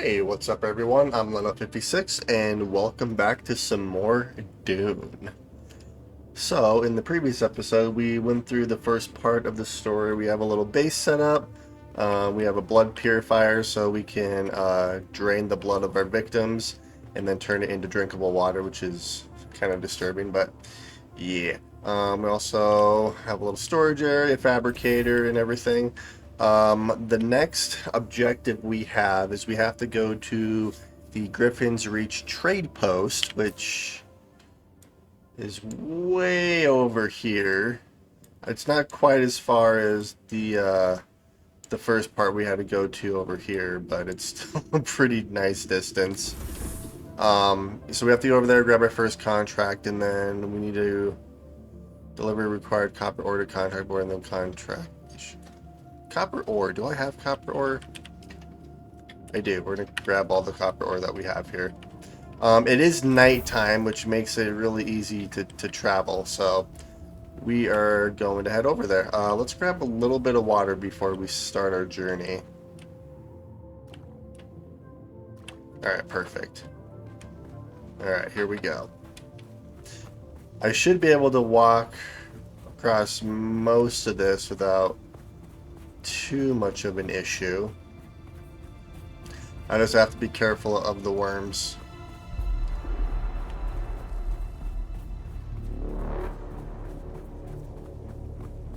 Hey, what's up everyone? I'm Leno56 and welcome back to some more Dune. So, in the previous episode, we went through the first part of the story. We have a little base set up. We have a blood purifier so we can drain the blood of our victims and then turn it into drinkable water, which is kind of disturbing, but yeah. We also have a little storage area, fabricator, and everything. The next objective we have is we have to go to the Griffin's Reach trade post, which is way over here. It's not quite as far as the first part we had to go to over here, but it's still a pretty nice distance. So we have to go over there, grab our first contract, and then we need to deliver required copper ore to contract board and then contract. Copper ore. Do I have copper ore? I do. We're going to grab all the copper ore that we have here. It is nighttime, which makes it really easy to travel, so we are going to head over there. Let's grab a little bit of water before we start our journey. Alright, perfect. Alright, here we go. I should be able to walk across most of this without too much of an issue. I just have to be careful of the worms.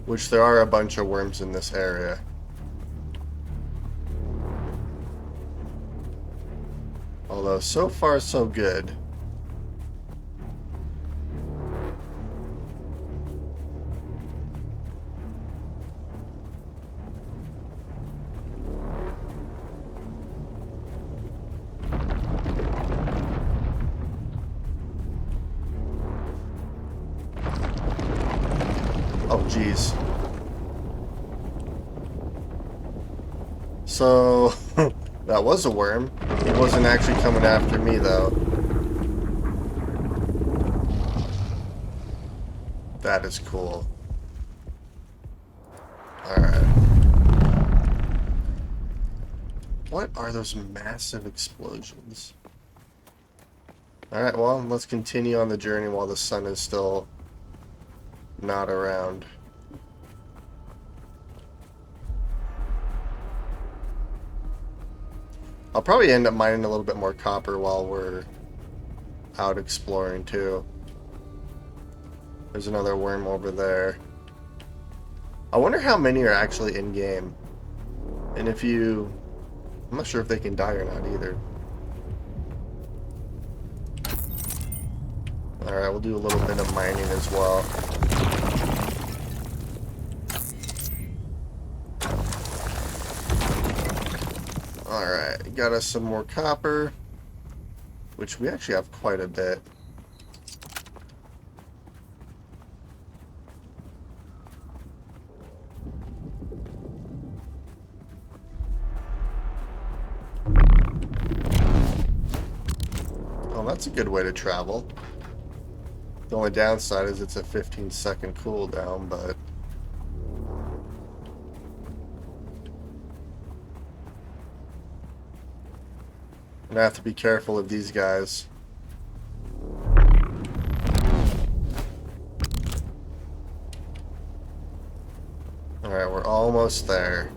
Which there are a bunch of worms in this area. Although so far so good. Oh, geez. So, that was a worm. It wasn't actually coming after me, though. That is cool. Alright. What are those massive explosions? Alright, well, let's continue on the journey while the sun is still not around. I'll probably end up mining a little bit more copper while we're out exploring too. There's another worm over there. I wonder how many are actually in game. And if you... I'm not sure if they can die or not either. Alright, we'll do a little bit of mining as well. Alright, got us some more copper, which we actually have quite a bit. Oh, that's a good way to travel. The only downside is it's a 15-second cooldown, but... I'm gonna have to be careful of these guys. Alright, we're almost there.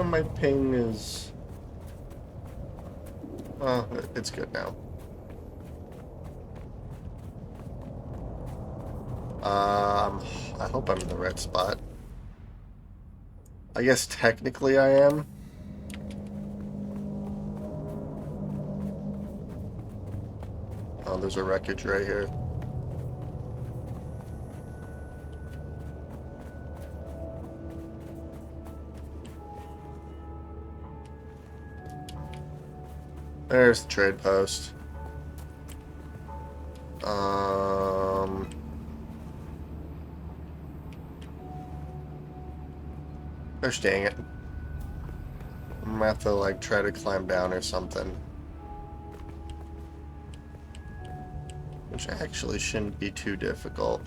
My ping is... Well, it's good now. I hope I'm in the right spot. I guess technically I am. Oh, there's a wreckage right here. There's the trade post. Gosh dang it. I'm might have to, like, try to climb down or something. Which actually shouldn't be too difficult.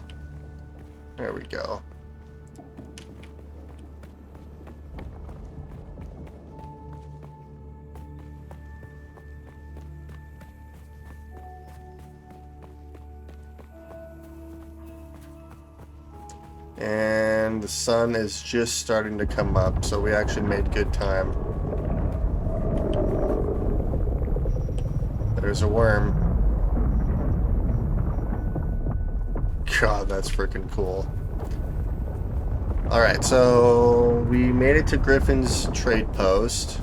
There we go. And the sun is just starting to come up, so we actually made good time. There's a worm. God, that's freaking cool. Alright, so we made it to Griffin's trade post.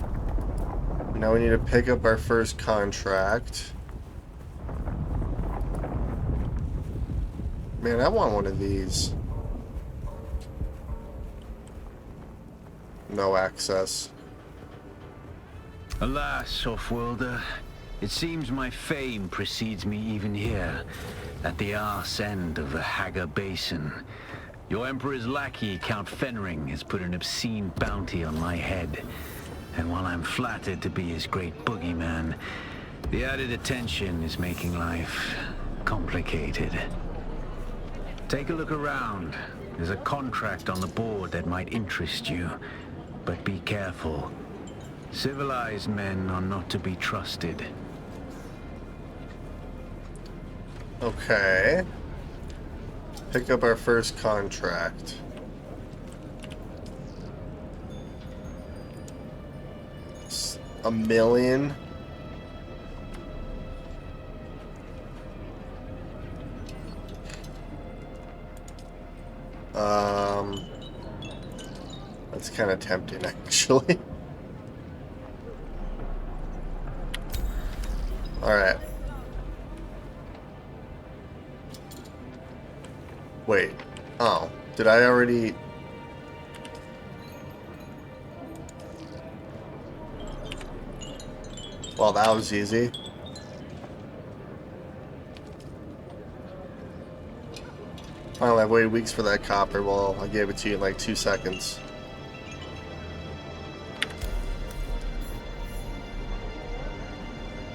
Now we need to pick up our first contract. Man, I want one of these. No access. Alas, Offworlder, it seems my fame precedes me even here, at the arse end of the Haga Basin. Your Emperor's lackey, Count Fenring, has put an obscene bounty on my head. And while I'm flattered to be his great boogeyman, the added attention is making life complicated. Take a look around. There's a contract on the board that might interest you. But be careful. Civilized men are not to be trusted. Okay. Pick up our first contract. It's $1 million. That's kind of tempting, actually. Alright. Wait. Oh. Did I already... Well, that was easy. Finally, I've waited weeks for that copper. Well, I gave it to you in like 2 seconds.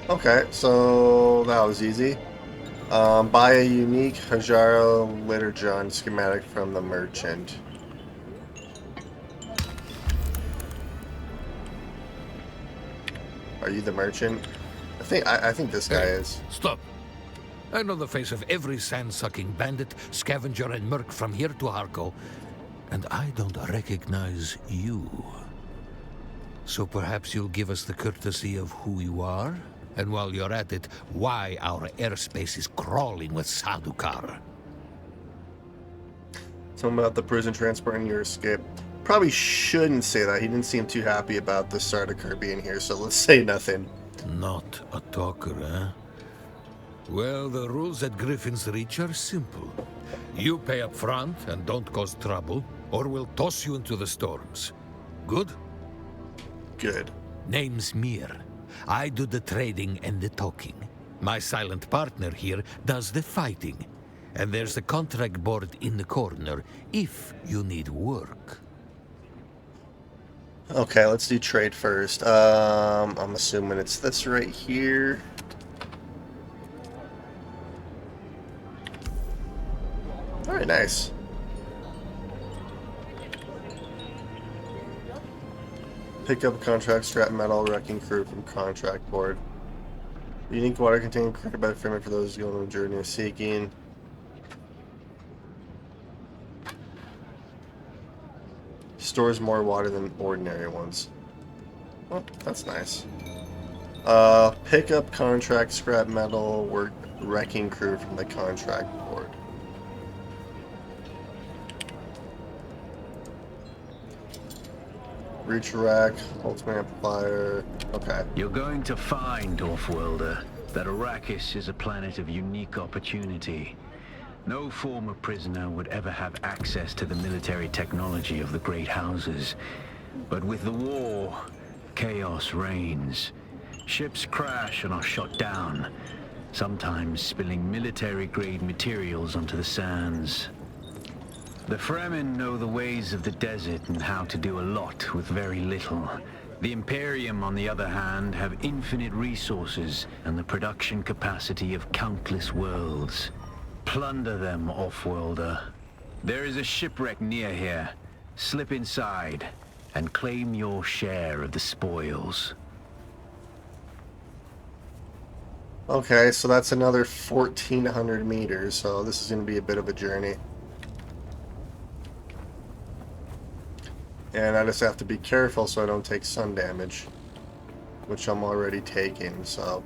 Okay, so that was easy. Buy a unique Hajaro Liturgon schematic from the merchant. Are you the merchant? I think this guy is. Stop. I know the face of every sand-sucking bandit, scavenger, and merc from here to Harco, and I don't recognize you. So perhaps you'll give us the courtesy of who you are? And while you're at it, why our airspace is crawling with Sadukar. Something about the prison transport and your escape. Probably shouldn't say that. He didn't seem too happy about the Sardaukar being here, so let's say nothing. Not a talker, eh? Well, the rules at Griffin's Reach are simple. You pay up front and don't cause trouble, or we'll toss you into the storms. Good? Good. Name's Mir. I do the trading and the talking. My silent partner here does the fighting. And there's a contract board in the corner if you need work. Okay, let's do trade first. I'm assuming it's this right here. Very nice. Pick up contract, scrap metal, wrecking crew from contract board. Unique water containing credit by frame for those going on a journey of seeking. Stores more water than ordinary ones. Well, that's nice. Pick up contract, scrap metal, work wrecking crew from the contract board. Reach rack, ultimate amplifier. Okay. You're going to find, Offworlder, that Arrakis is a planet of unique opportunity. No former prisoner would ever have access to the military technology of the great houses. But with the war, chaos reigns. Ships crash and are shot down, sometimes spilling military-grade materials onto the sands. The Fremen know the ways of the desert and how to do a lot with very little. The Imperium, on the other hand, have infinite resources and the production capacity of countless worlds. Plunder them, off-worlder. There is a shipwreck near here. Slip inside and claim your share of the spoils. Okay, so that's another 1,400 meters, so this is going to be a bit of a journey. And I just have to be careful so I don't take sun damage, which I'm already taking, so...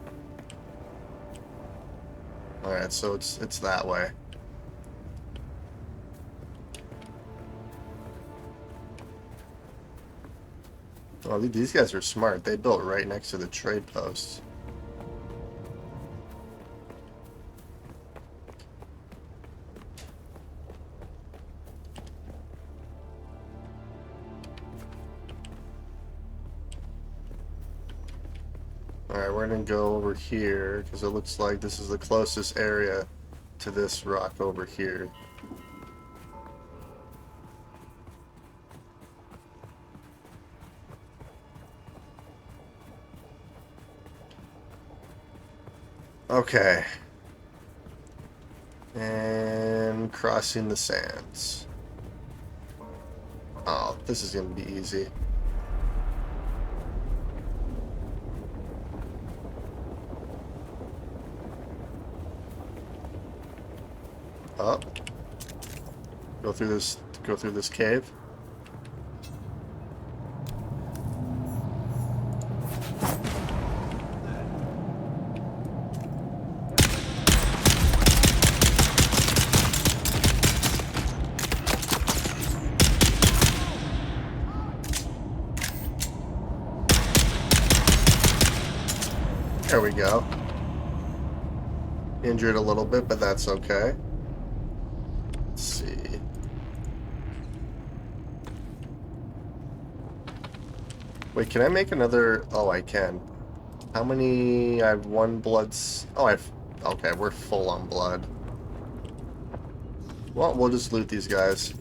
Alright, so it's that way. Oh, these guys are smart. They built right next to the trade posts. Alright, we're gonna go over here because it looks like this is the closest area to this rock over here. Okay. And crossing the sands. Oh, this is gonna be easy. Up. Go through this cave. There we go. Injured a little bit, but that's okay. Let's see. Wait, can I make another? Oh, I can. How many? I have one bloods. Oh, okay, we're full on blood. Well, we'll just loot these guys.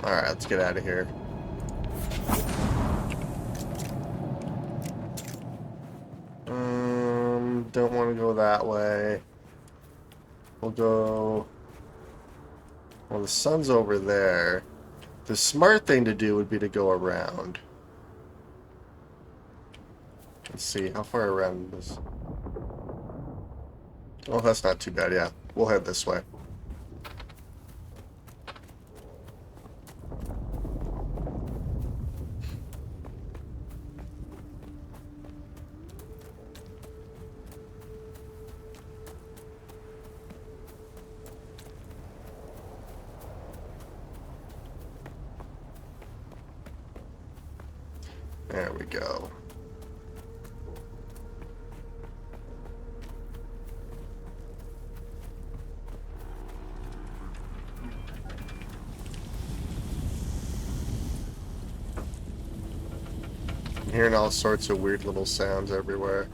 Alright, let's get out of here. Don't want to go that way. We'll go... Well, the sun's over there. The smart thing to do would be to go around. Let's see, how far around is... Oh, that's not too bad, yeah. We'll head this way. There we go. I'm hearing all sorts of weird little sounds everywhere.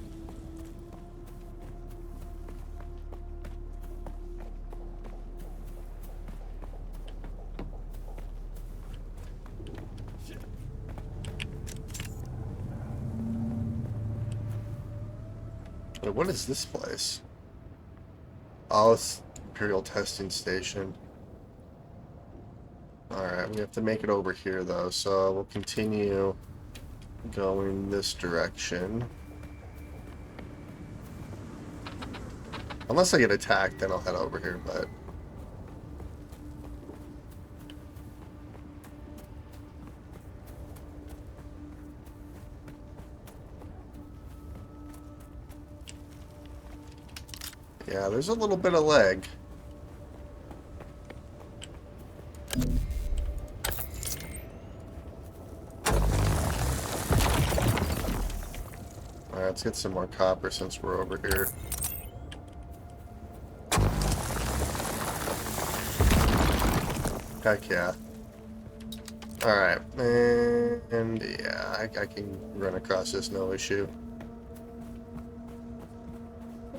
Wait, what is this place? Oh, it's Imperial Testing Station. Alright, we have to make it over here though, so we'll continue going this direction. Unless I get attacked, then I'll head over here, but... Yeah, there's a little bit of lag. Alright, let's get some more copper since we're over here. Heck yeah. Alright, and yeah, I can run across this no issue.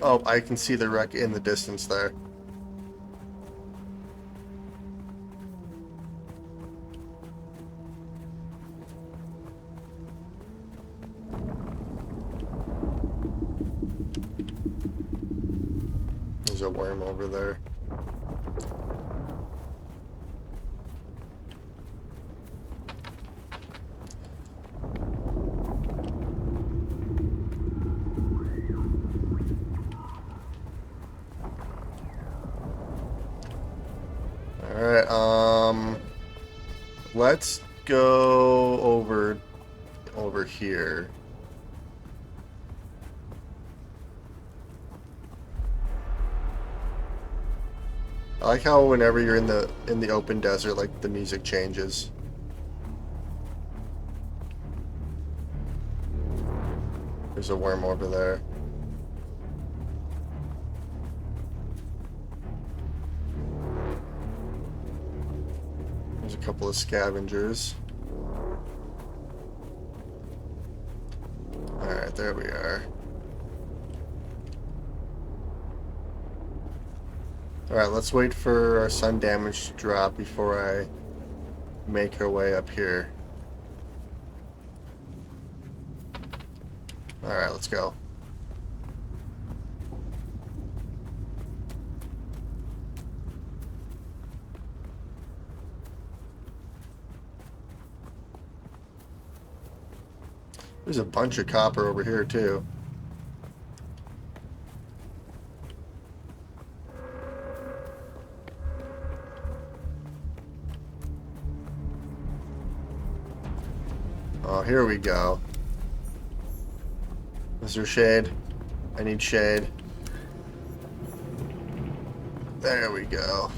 Oh, I can see the wreck in the distance there. There's a worm over there. Alright, let's go over here. I like how whenever you're in the open desert, like the music changes. There's a worm over there. There's a couple of scavengers. Alright, there we are. Alright, let's wait for our sun damage to drop before I make our way up here. Alright, let's go. There's a bunch of copper over here too. Oh, here we go. Is there shade? I need shade. There we go.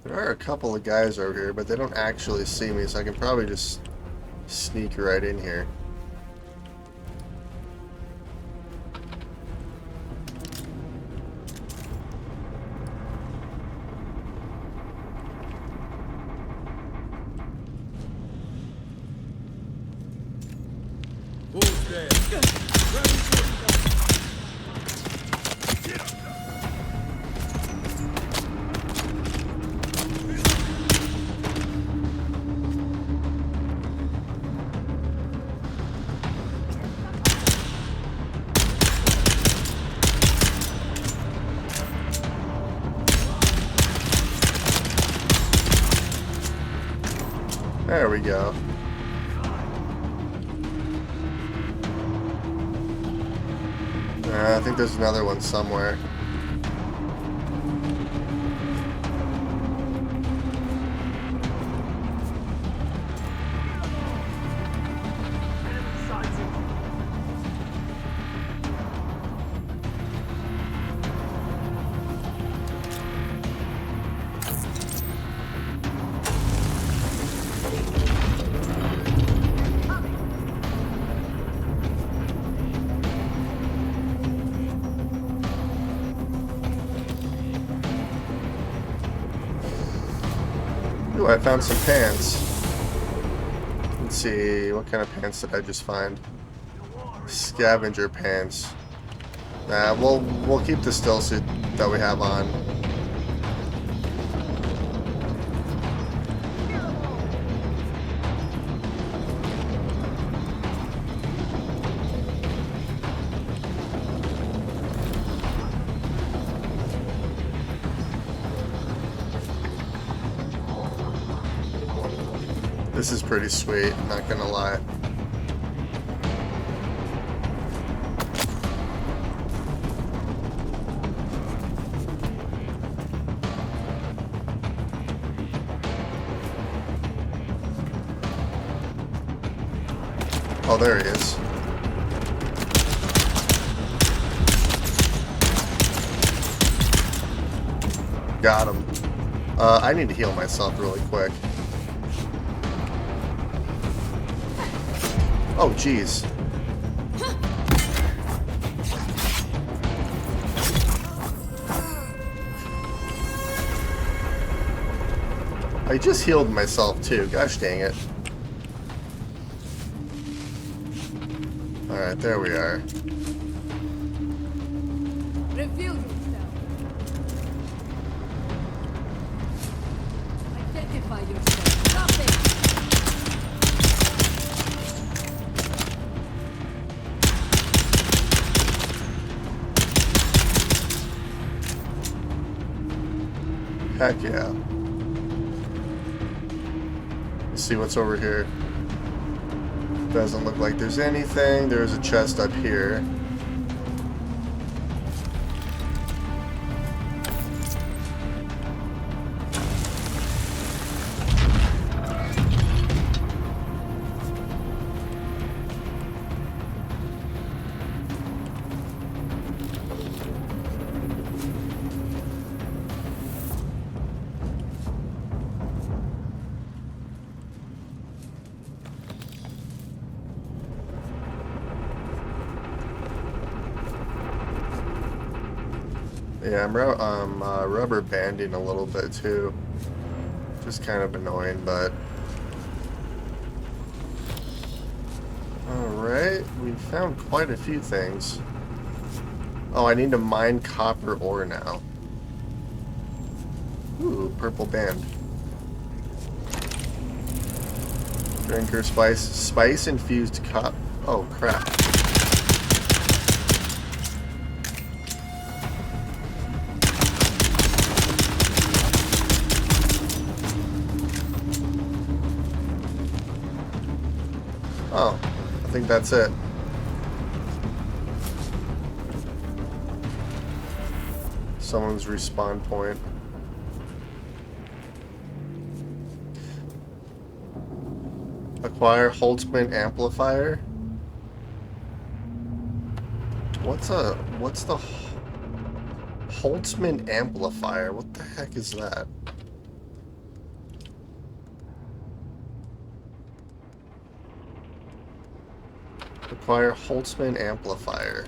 There are a couple of guys over here, but they don't actually see me, so I can probably just sneak right in here. Who's there? There we go. I think there's another one somewhere. Ooh, I found some pants. Let's see, what kind of pants did I just find? Scavenger pants. Nah, we'll keep the still suit that we have on. This is pretty sweet, not gonna lie. Oh, there he is. Got him. I need to heal myself really quick. Oh, jeez. I just healed myself too. Gosh dang it. Alright, there we are. Reveal yourself. Identify yourself. Stop it! Heck yeah. Let's see what's over here. Doesn't look like there's anything. There's a chest up here. Yeah, I'm rubber banding a little bit too. Just kind of annoying, but... Alright, we found quite a few things. Oh, I need to mine copper ore now. Ooh, purple band. Drinker spice. Spice infused cop. Oh, crap. Oh, I think that's it. Someone's respawn point. Acquire Holtzman amplifier. What's the Holtzman amplifier? What the heck is that? Acquire Holtzman amplifier.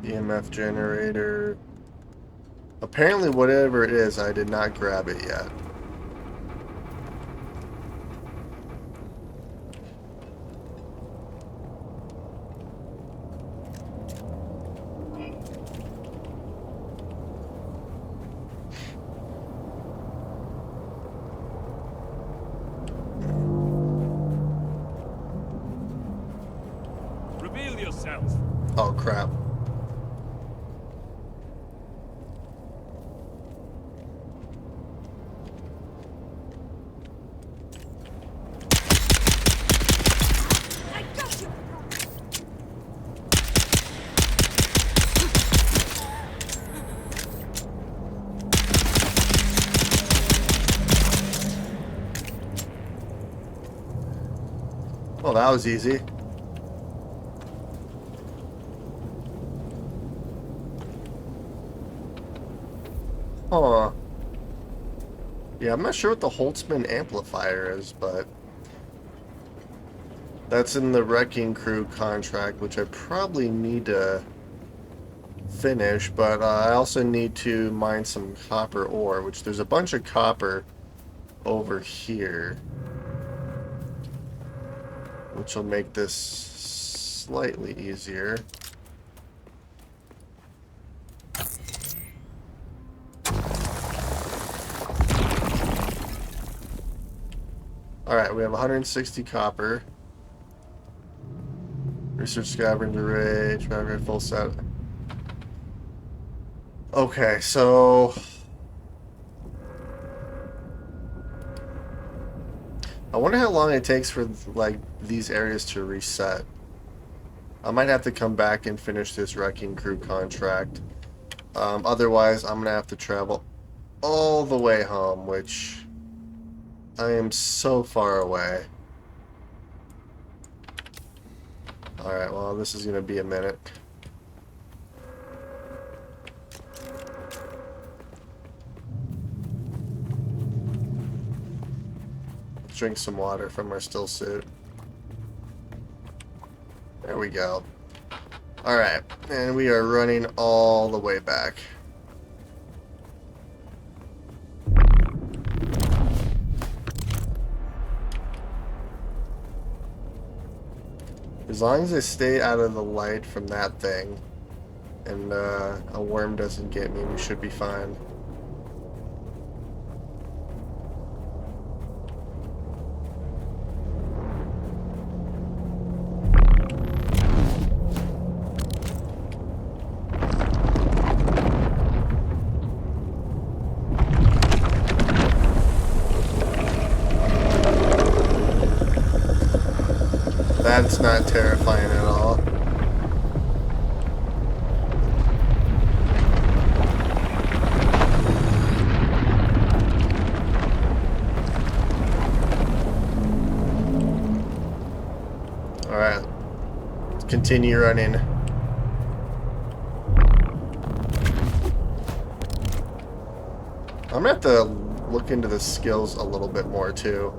EMF generator. Apparently whatever it is, I did not grab it yet. Reveal yourself. Oh crap. I got you! Well, that was easy. Huh. Yeah, I'm not sure what the Holtzman amplifier is, but that's in the Wrecking Crew contract, which I probably need to finish, but I also need to mine some copper ore, which there's a bunch of copper over here, which will make this slightly easier. Alright, we have 160 copper. Research scavenger rage, full set. Okay, so I wonder how long it takes for like these areas to reset. I might have to come back and finish this Wrecking Crew contract. Otherwise, I'm gonna have to travel all the way home, which I am so far away. Alright, well, this is gonna be a minute. Drink some water from our still suit. There we go. Alright, and we are running all the way back. As long as I stay out of the light from that thing, and a worm doesn't get me, we should be fine. That's not terrifying at all. Alright, let's continue running. I'm gonna have to look into the skills a little bit more too.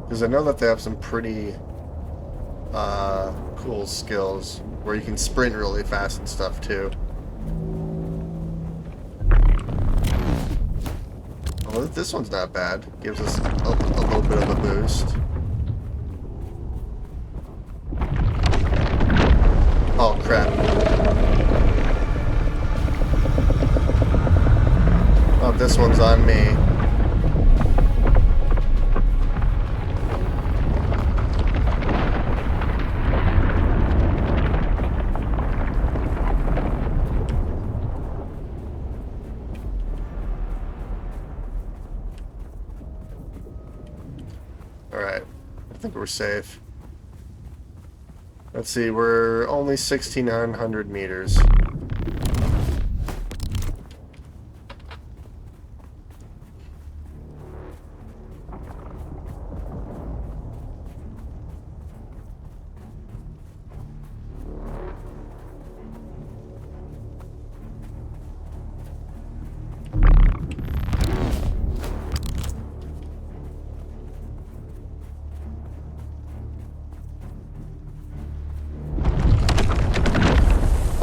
Because I know that they have some pretty cool skills where you can sprint really fast and stuff too. Oh, this one's not bad. Gives us a little bit of a boost. Oh crap. Oh, this one's on me. Alright, I think we're safe. Let's see, we're only 1,600 meters.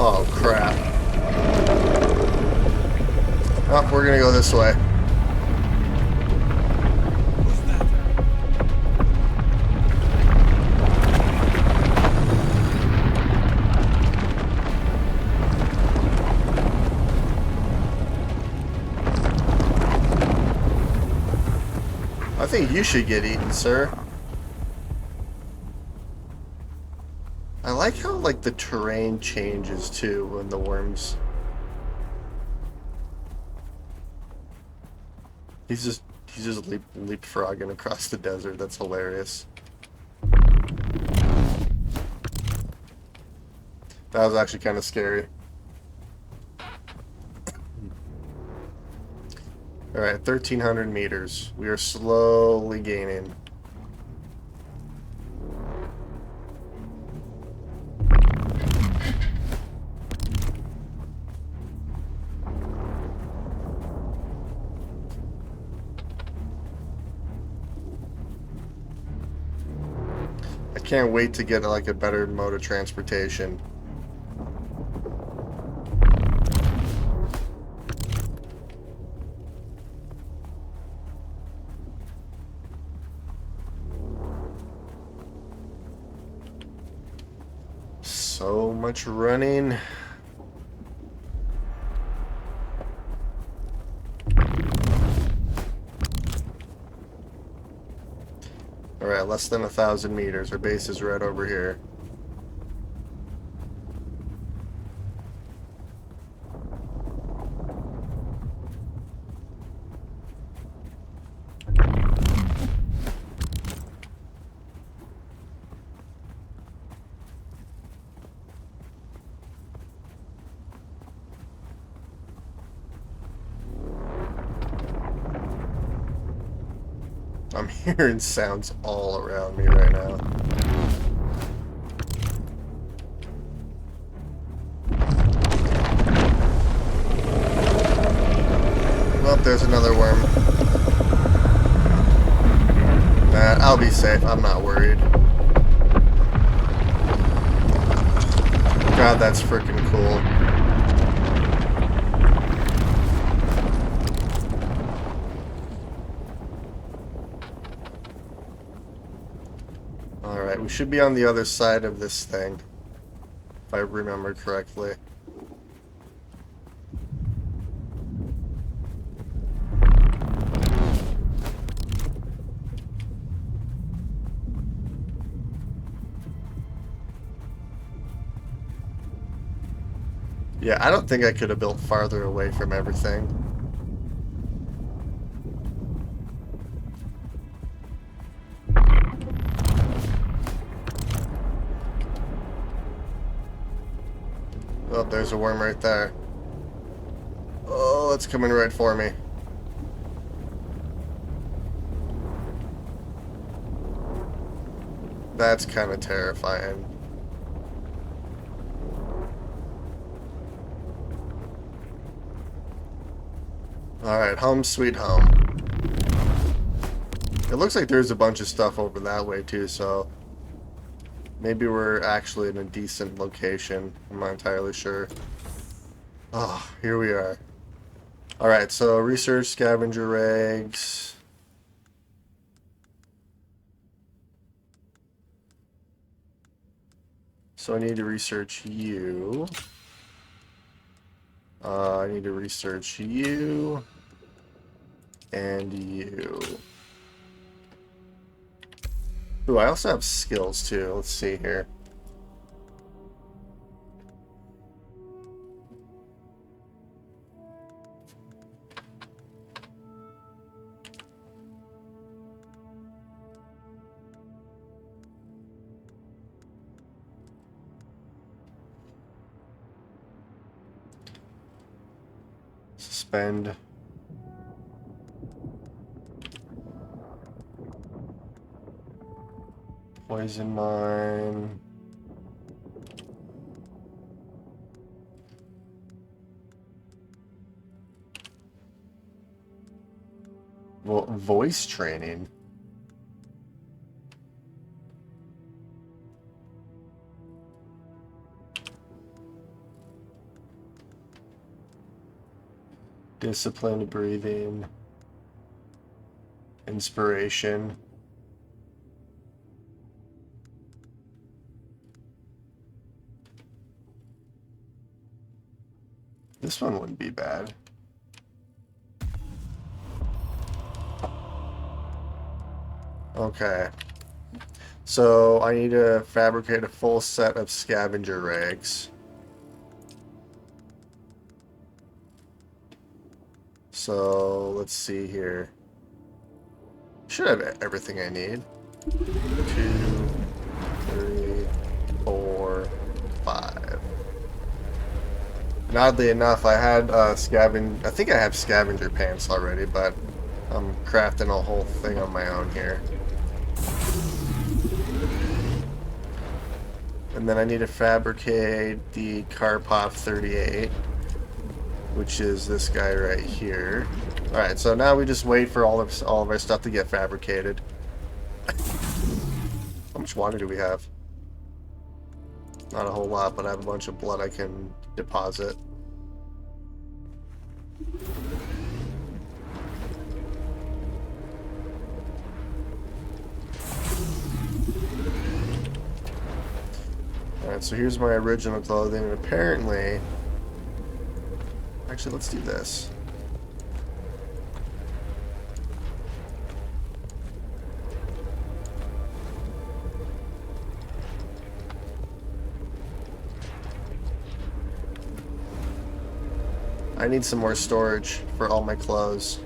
Oh, crap. Oh, we're gonna go this way. I think you should get eaten, sir. I like how, like, the terrain changes, too, when the worms... He's just leapfrogging across the desert. That's hilarious. That was actually kind of scary. Alright, 1,300 meters. We are slowly gaining. I can't wait to get like a better mode of transportation. So much running. Alright, less than 1,000 meters. Our base is right over here. I'm hearing sounds all around me right now. Well, there's another worm. Nah, I'll be safe. I'm not worried. God, that's freaking cool. Alright, Alright, we should be on the other side of this thing, if I remember correctly. Yeah, I don't think I could have built farther away from everything. Oh, there's a worm right there. Oh, it's coming right for me. That's kind of terrifying. Alright, home sweet home. It looks like there's a bunch of stuff over that way too, so maybe we're actually in a decent location. I'm not entirely sure. Oh, here we are. Alright, so research scavenger eggs. So I need to research you. I need to research you. And you. Ooh, I also have skills too. Let's see here. Suspend. Poison mine. Voice training. Disciplined breathing. Inspiration. This one wouldn't be bad. Okay. So I need to fabricate a full set of scavenger rags. So let's see here. Should have everything I need. 2, 3, 4, 5. And oddly enough, I had I think I have scavenger pants already, but I'm crafting a whole thing on my own here. And then I need to fabricate the Karpov 38, which is this guy right here. Alright, so now we just wait for all of our stuff to get fabricated. How much water do we have? Not a whole lot, but I have a bunch of blood I can deposit. Alright, so here's my original clothing, and apparently... Actually, let's do this. I need some more storage for all my clothes.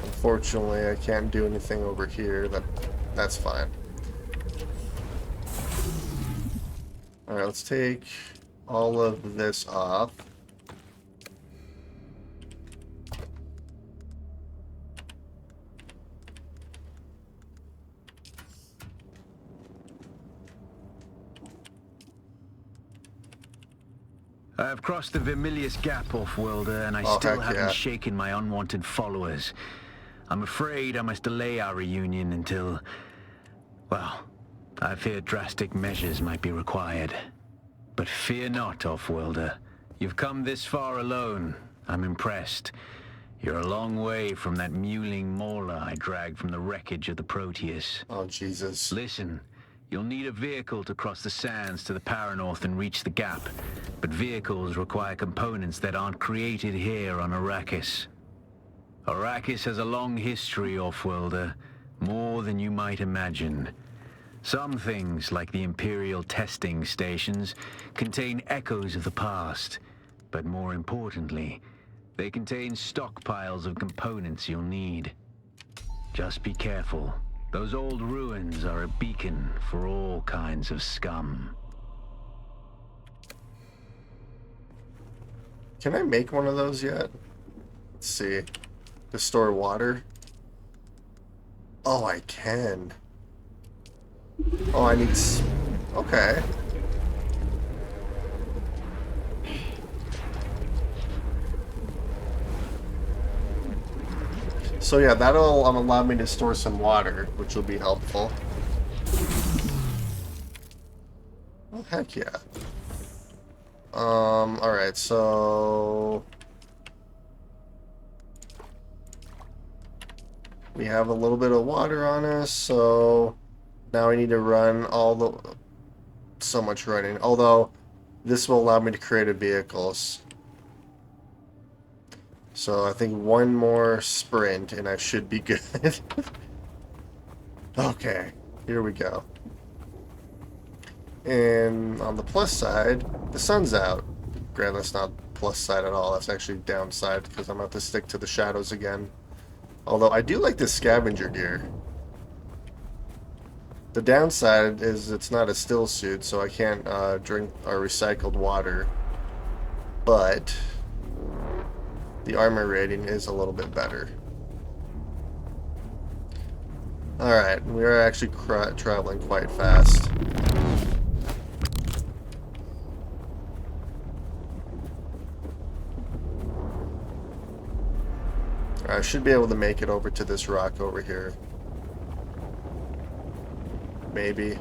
Unfortunately, I can't do anything over here. That's fine. Alright, let's take all of this off. I have crossed the Vermilius Gap, Off-Worlder, and I Oh, still heck haven't yeah. shaken my unwanted followers. I'm afraid I must delay our reunion until... well, I fear drastic measures might be required. But fear not, Offworlder. You've come this far alone. I'm impressed. You're a long way from that mewling mauler I dragged from the wreckage of the Proteus. Oh, Jesus. Listen, you'll need a vehicle to cross the sands to the Paranorth and reach the Gap. But vehicles require components that aren't created here on Arrakis. Arrakis has a long history, Offworlder. More than you might imagine. Some things, like the Imperial testing stations, contain echoes of the past. But more importantly, they contain stockpiles of components you'll need. Just be careful. Those old ruins are a beacon for all kinds of scum. Can I make one of those yet? Let's see. To store water? Oh, I can. Oh, I need... okay. So yeah, that'll allow me to store some water, which will be helpful. Oh, heck yeah. Alright, so... we have a little bit of water on us, so... now we need to run all the... so much running. Although, this will allow me to create a vehicles. So I think one more sprint and I should be good. Okay, here we go. And on the plus side, the sun's out. Granted, that's not plus side at all. That's actually downside because I'm going to have to stick to the shadows again. Although I do like this scavenger gear. The downside is it's not a still suit, so I can't drink our recycled water. But the armor rating is a little bit better. Alright, we are actually traveling quite fast. I should be able to make it over to this rock over here. Maybe.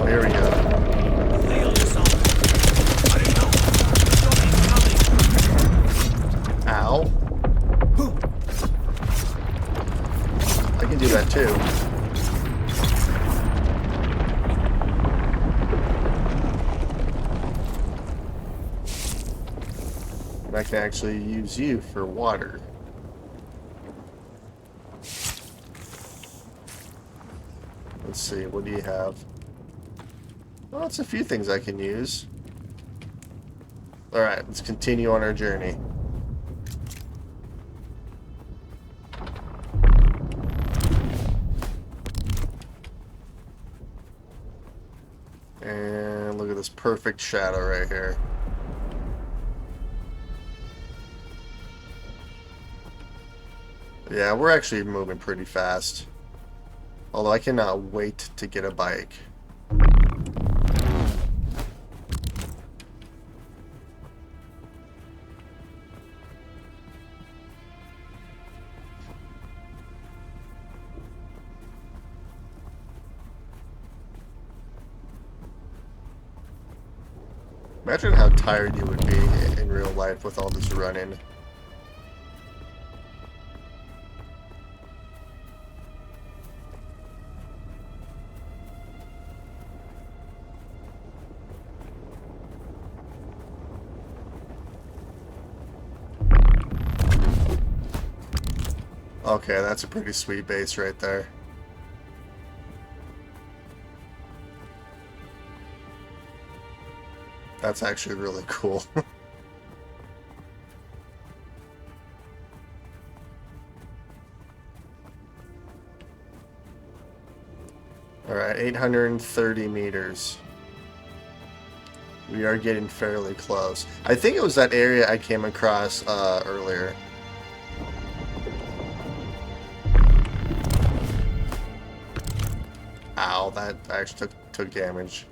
Oh, here we go. Ow. I can do that too. And I can actually use you for water. Let's see, what do you have? Well, that's a few things I can use. Alright, let's continue on our journey. And look at this perfect shadow right here. Yeah, we're actually moving pretty fast. Although I cannot wait to get a bike. Imagine how tired you would be in real life with all this running. Okay, that's a pretty sweet base right there. That's actually really cool. Alright, 830 meters. We are getting fairly close. I think it was that area I came across earlier. Ow, that actually took damage.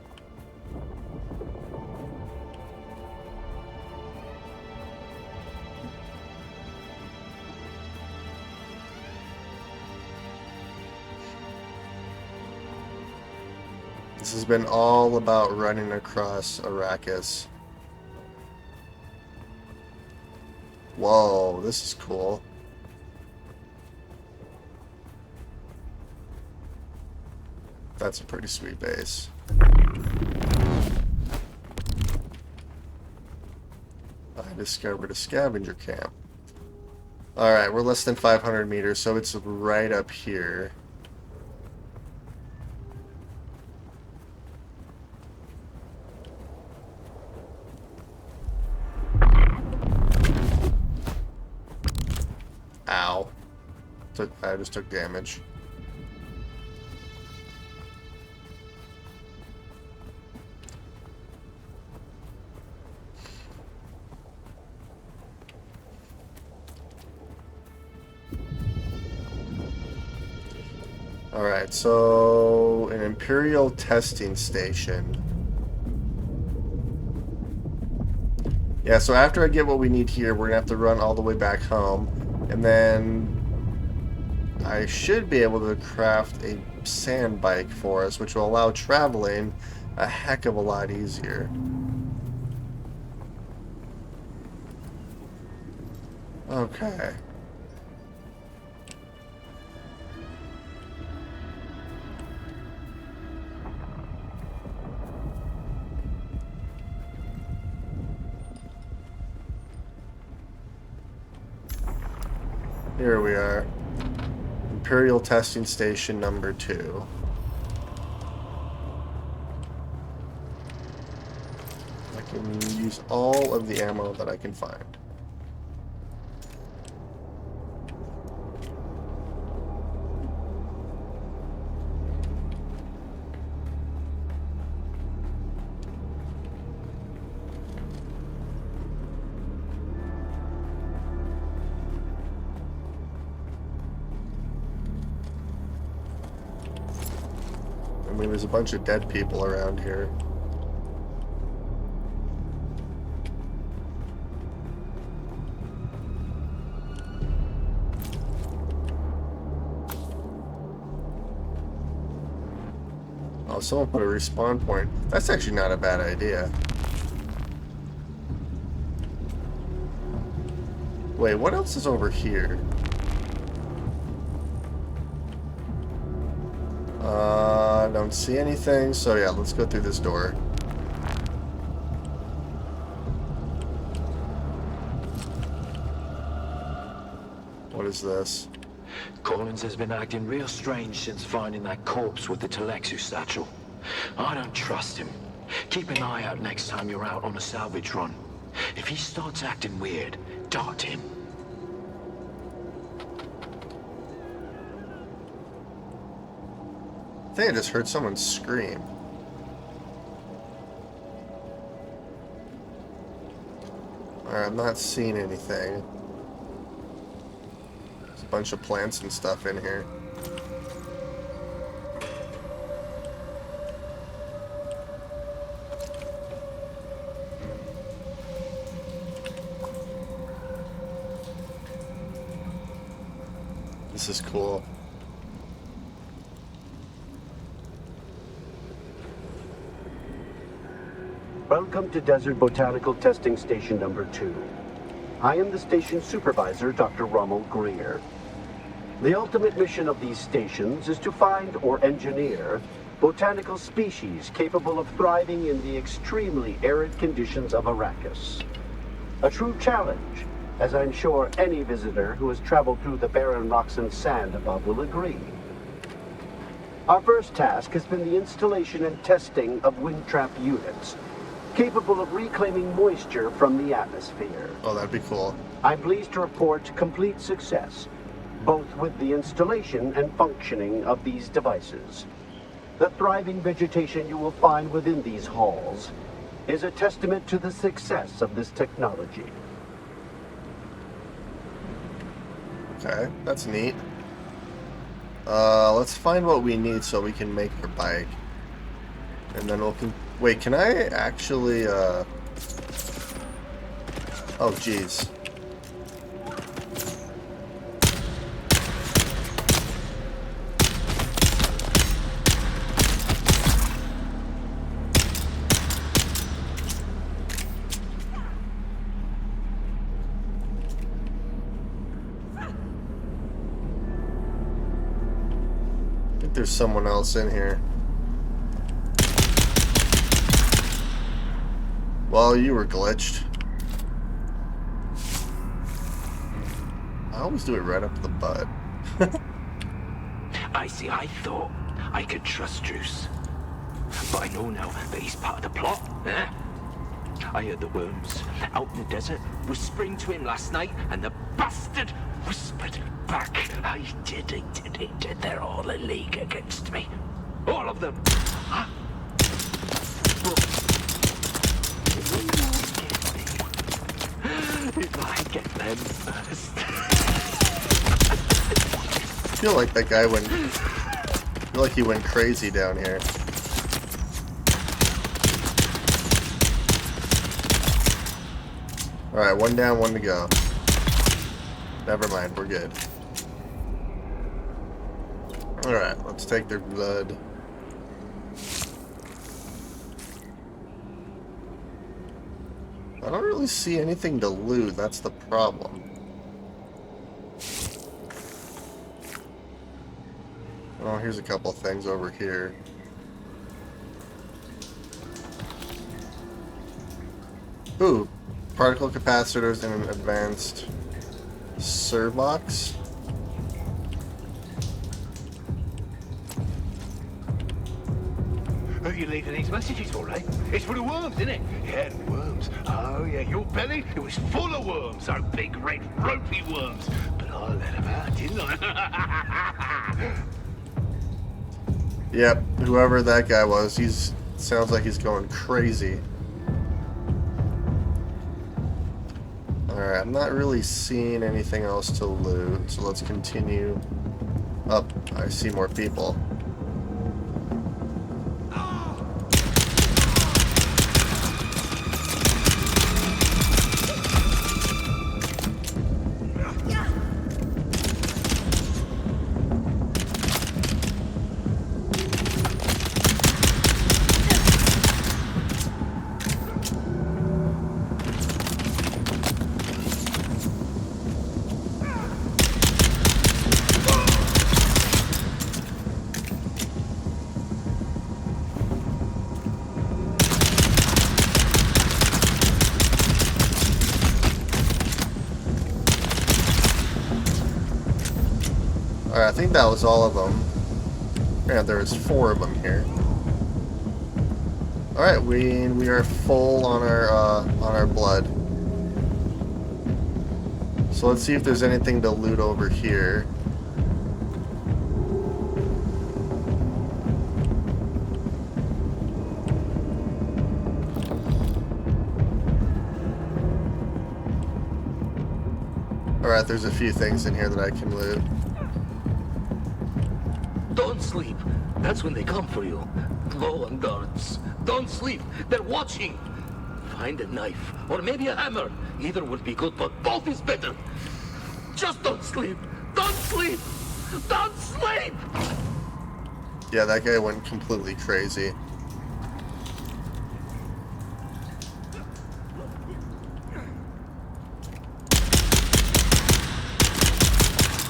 This has been all about running across Arrakis. Whoa, this is cool. That's a pretty sweet base. I discovered a scavenger camp. Alright, we're less than 500 meters, so it's right up here. Ow. I just took damage. Alright, so an Imperial testing station. Yeah, so after I get what we need here, we're gonna have to run all the way back home. And then I should be able to craft a Sandbike for us, which will allow traveling a heck of a lot easier. Okay. Here we are. Imperial Testing Station number 2. I can use all of the ammo that I can find. I mean, there's a bunch of dead people around here. Oh, someone put a respawn point. That's actually not a bad idea. Wait, what else is over here? I don't see anything, so yeah, let's go through this door. What is this? Collins has been acting real strange since finding that corpse with the Telexu satchel. I don't trust him. Keep an eye out next time you're out on a salvage run. If he starts acting weird, dart him. I think I just heard someone scream. Alright, I'm not seeing anything. There's a bunch of plants and stuff in here. This is cool. Welcome to Desert Botanical Testing Station number 2. I am the station supervisor, Dr. Rommel Greer. The ultimate mission of these stations is to find or engineer botanical species capable of thriving in the extremely arid conditions of Arrakis. A true challenge, as I'm sure any visitor who has traveled through the barren rocks and sand above will agree. Our first task has been the installation and testing of wind trap units, capable of reclaiming moisture from the atmosphere. Oh, that'd be cool. I'm pleased to report complete success, both with the installation and functioning of these devices. The thriving vegetation you will find within these halls is a testament to the success of this technology. Okay, that's neat. Let's find what we need so we can make our bike. And then we'll... Wait, can I actually, Oh, jeez. there's someone else in here. Well, you were glitched. I always do it right up the butt. I thought I could trust Druce. But I know now that he's part of the plot, eh? I heard the worms out in the desert whispering to him last night, and the bastard whispered back. I did. They're all a league against me. All of them. Huh? If I get them first. I feel like that guy went... I feel like he went crazy down here. Alright, one down, one to go. Never mind, we're good. Alright, let's take their blood. I don't really see anything to loot, that's the problem. Oh, here's a couple things over here. Ooh, particle capacitors and an advanced Sandbike. Oh, you're leaving these messages, all right? It's for the worms, isn't it? Yeah, the worms. Oh, yeah, your belly, it was full of worms. Oh, big, red, ropey worms. But I let them out, didn't I? Yep, whoever that guy was, sounds like he's going crazy. Alright, I'm not really seeing anything else to loot, so let's continue up. I see more people. Alright, I think that was all of them. Yeah, there was 4 of them here. Alright, we are full on our blood. So let's see if there's anything to loot over here. Alright, there's a few things in here that I can loot. Don't sleep. That's when they come for you. Low on guards. Don't sleep. They're watching. Find a knife, or maybe a hammer. Either would be good, but both is better. Just don't sleep. Don't sleep. Don't sleep. Yeah, that guy went completely crazy.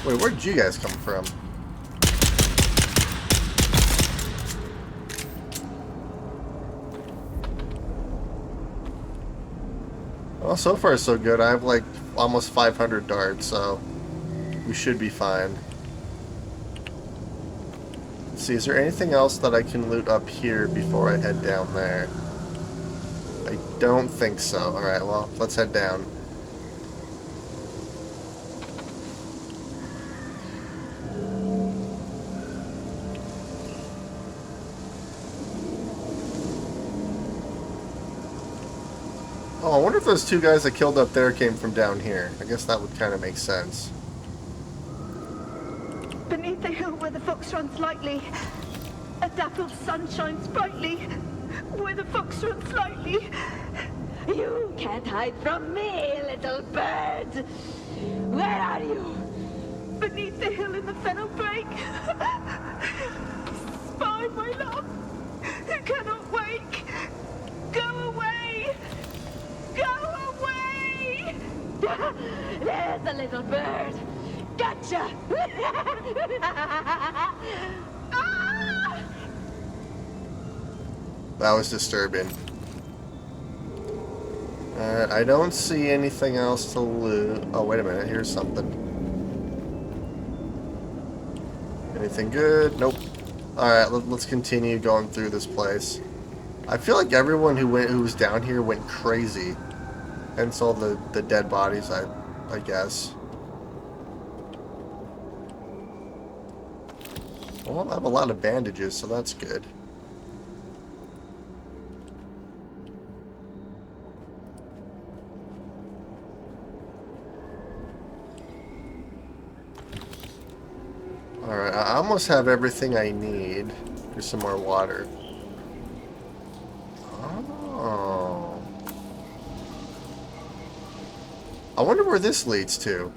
Wait, where'd you guys come from? Well, so far so good. I have like almost 500 darts, so we should be fine. Let's see, is there anything else that I can loot up here before I head down there? I don't think so. Alright, well, let's head down. Oh, I wonder if those 2 guys that killed up there came from down here. I guess that would kind of make sense. Beneath the hill where the fox runs lightly, a dappled sun shines brightly, where the fox runs lightly. You can't hide from me, little bird. Where are you? Beneath the hill in the fennel brake. Spy, my love, who cannot wake. Go away! Go away! There's the little bird. Gotcha! That was disturbing. I don't see anything else to loot. Oh, wait a minute. Here's something. Anything good? Nope. Alright, let's continue going through this place. I feel like everyone who was down here went crazy. Hence all the dead bodies, I guess. Well, I have a lot of bandages, so that's good. Alright, I almost have everything I need. Here's some more water. Oh. I wonder where this leads to.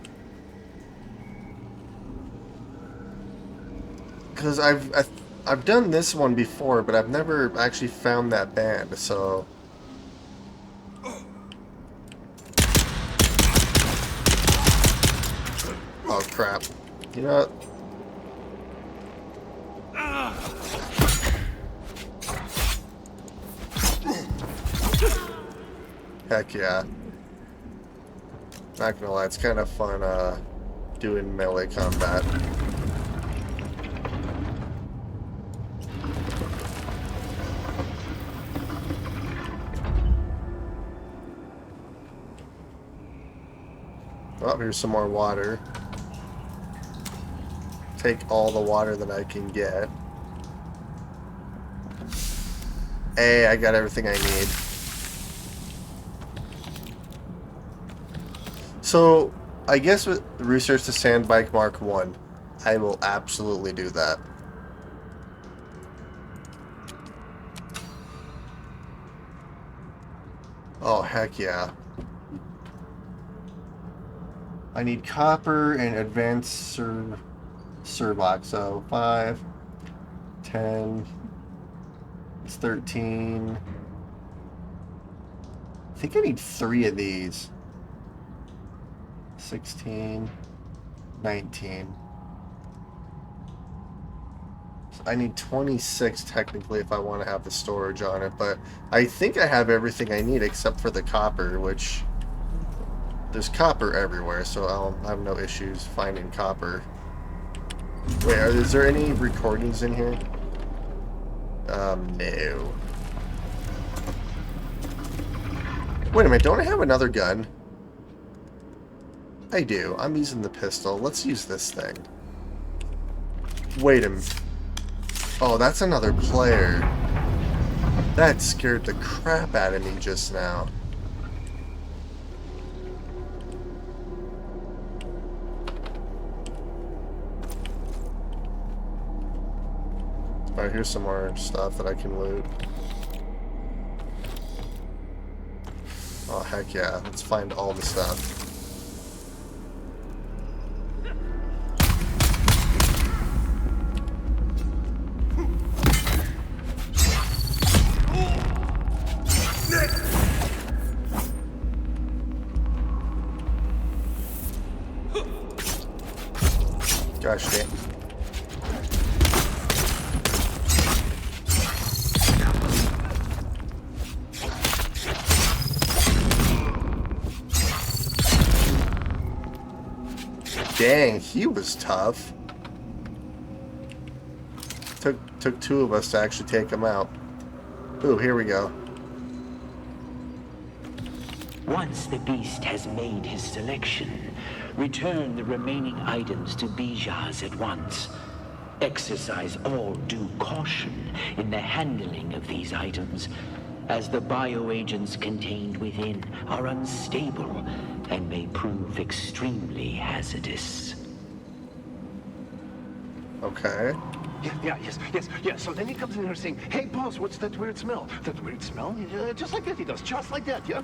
Because I've done this one before, but I've never actually found that band, so... Oh, crap. You know what? Heck yeah. Not gonna lie, it's kind of fun doing melee combat. Oh, here's some more water. Take all the water that I can get. Hey, I got everything I need. So, I guess with research the Sandbike Mark 1, I will absolutely do that. Oh, heck yeah. I need copper and advanced Sandbike, so 5, 10, it's 13. I think I need 3 of these. 16, 19. So I need 26 technically if I want to have the storage on it, but I think I have everything I need except for the copper, which there's copper everywhere, so I'll have no issues finding copper. Wait, is there any recordings in here? No. Wait a minute, don't I have another gun? I do. I'm using the pistol. Let's use this thing. Wait a minute. Oh, that's another player. That scared the crap out of me just now. Alright, here's some more stuff that I can loot. Oh, heck yeah. Let's find all the stuff. Gosh dang. Dang, he was tough. Took 2 of us to actually take him out. Ooh, here we go. Once the beast has made his selection, return the remaining items to Bijaz at once. Exercise all due caution in the handling of these items, as the bioagents contained within are unstable and may prove extremely hazardous. Okay. Yeah. So then he comes in here saying, "Hey, boss, what's that weird smell?" That weird smell? Yeah, just like that he does, just like that, yeah?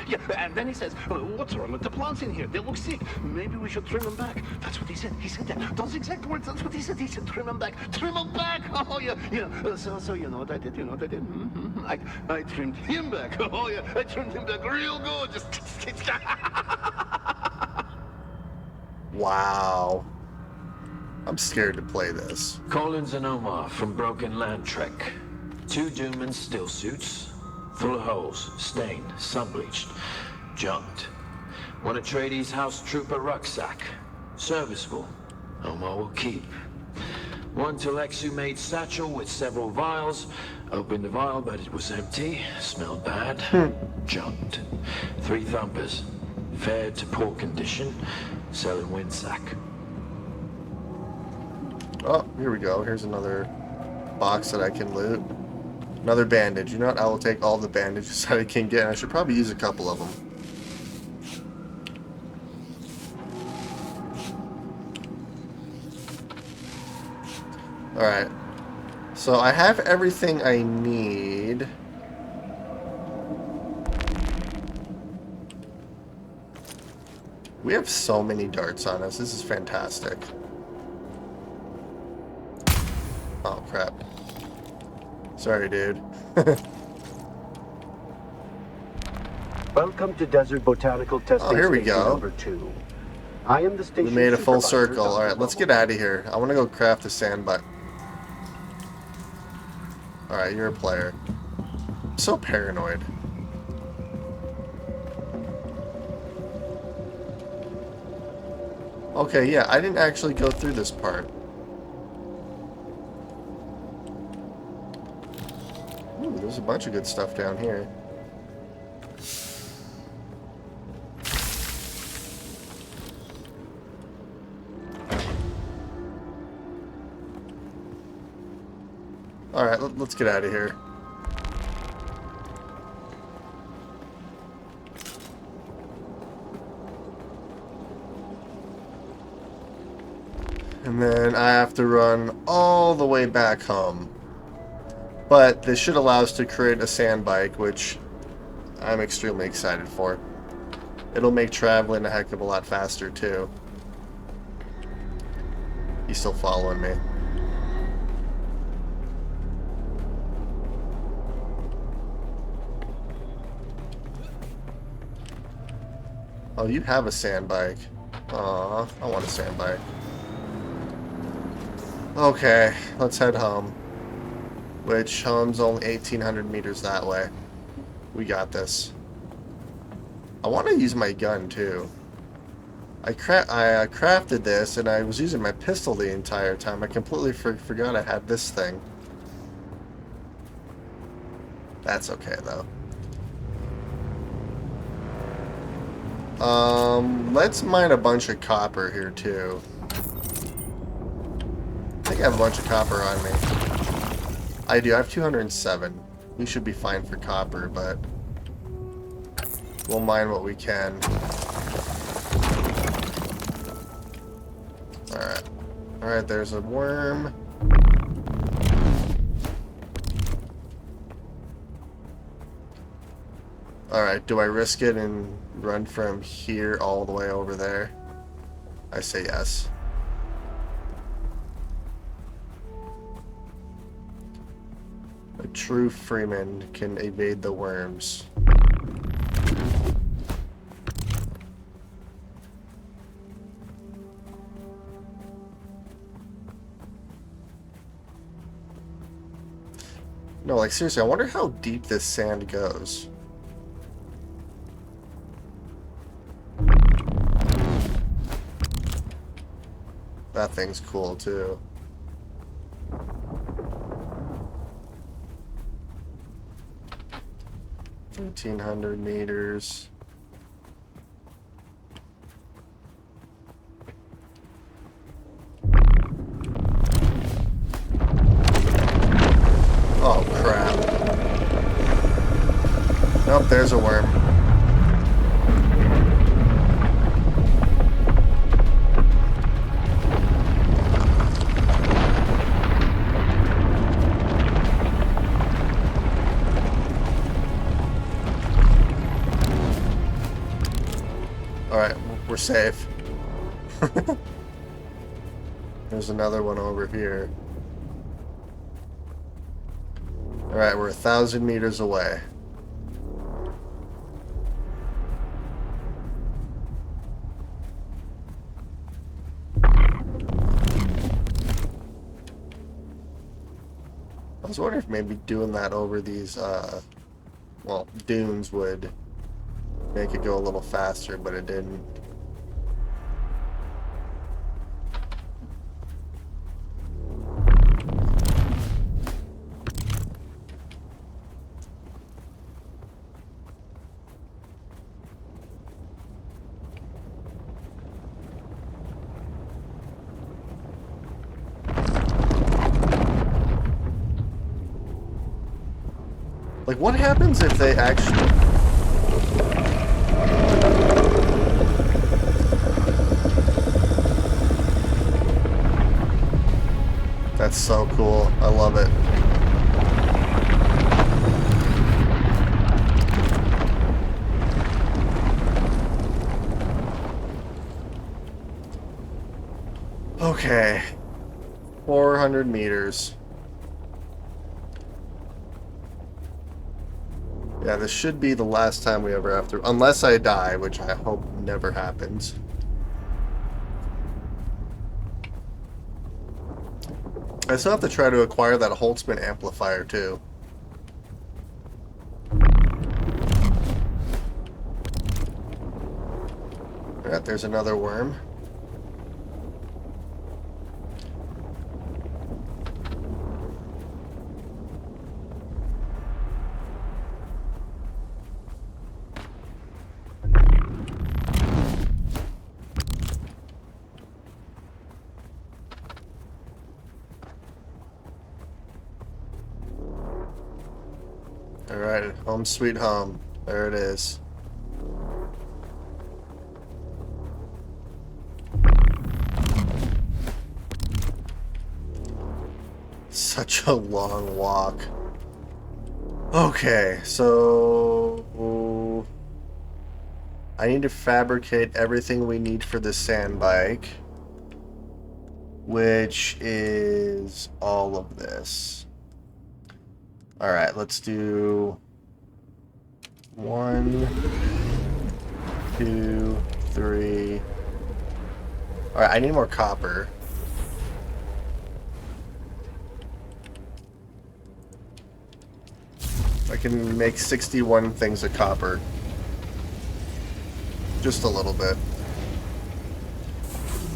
Yeah, and then he says, "What's wrong with the plants in here? They look sick. Maybe we should trim them back." That's what he said. He said that. Those exact words, that's what he said. He said, "Trim them back. Trim them back." Oh, yeah. So you know what I did? I trimmed him back. Oh, yeah. I trimmed him back real good. Just... Wow. I'm scared to play this. Collins and Omar from Broken Land Trek. 2 Doomans still suits. Full of holes, stained, sun-bleached, junked. One of Tradee's house trooper rucksack. Serviceable. Omar will keep. One Telexu-made satchel with several vials. Opened the vial, but it was empty. Smelled bad. Junked. 3 thumpers. Fair to poor condition. Selling windsack. Oh, here we go. Here's another box that I can loot. Another bandage. You know what? I will take all the bandages that I can get. And I should probably use a couple of them. Alright. So I have everything I need. We have so many darts on us. This is fantastic. Oh, crap. Sorry, dude. Welcome to Desert Botanical Testing here we Station go. number 2. I am the station We made a full supervisor, circle. Dr. Alright, let's Rummel. get out of here. I want to go craft a sandbike. Alright, you're a player. I'm so paranoid. Okay, yeah, I didn't actually go through this part. Ooh, there's a bunch of good stuff down here. Alright, let's get out of here. And then I have to run all the way back home. But this should allow us to create a sand bike, which I'm extremely excited for. It'll make traveling a heck of a lot faster, too. He's still following me. Oh, you have a sand bike. Aw, I want a sand bike. Okay, let's head home. Which, home's only 1,800 meters that way. We got this. I want to use my gun, too. I crafted this, and I was using my pistol the entire time. I completely forgot I had this thing. That's okay, though. Let's mine a bunch of copper here, too. I think I have a bunch of copper on me. I do. I have 207. We should be fine for copper, but we'll mine what we can. Alright. Alright, there's a worm. Alright, do I risk it and run from here all the way over there? I say yes. A true freeman can evade the worms. No, like seriously, I wonder how deep this sand goes. That thing's cool too. $1,300 meters. Oh crap. Nope, there's a worm. Alright, we're safe. There's another one over here. Alright, we're 1,000 meters away. was wondering if maybe doing that over these, well, dunes would make it go a little faster, but it didn't. Like, what happens if they actually... That's so cool. I love it. Okay. 400 meters. Yeah, this should be the last time we ever have to... Unless I die, which I hope never happens. I still have to try to acquire that Holtzman amplifier, too. Alright, there's another worm. Alright, home sweet home. There it is. Such a long walk. Okay, so... I need to fabricate everything we need for the Sandbike, which is all of this. Alright, let's do 1, 2, 3. Alright, I need more copper. I can make 61 things of copper. Just a little bit.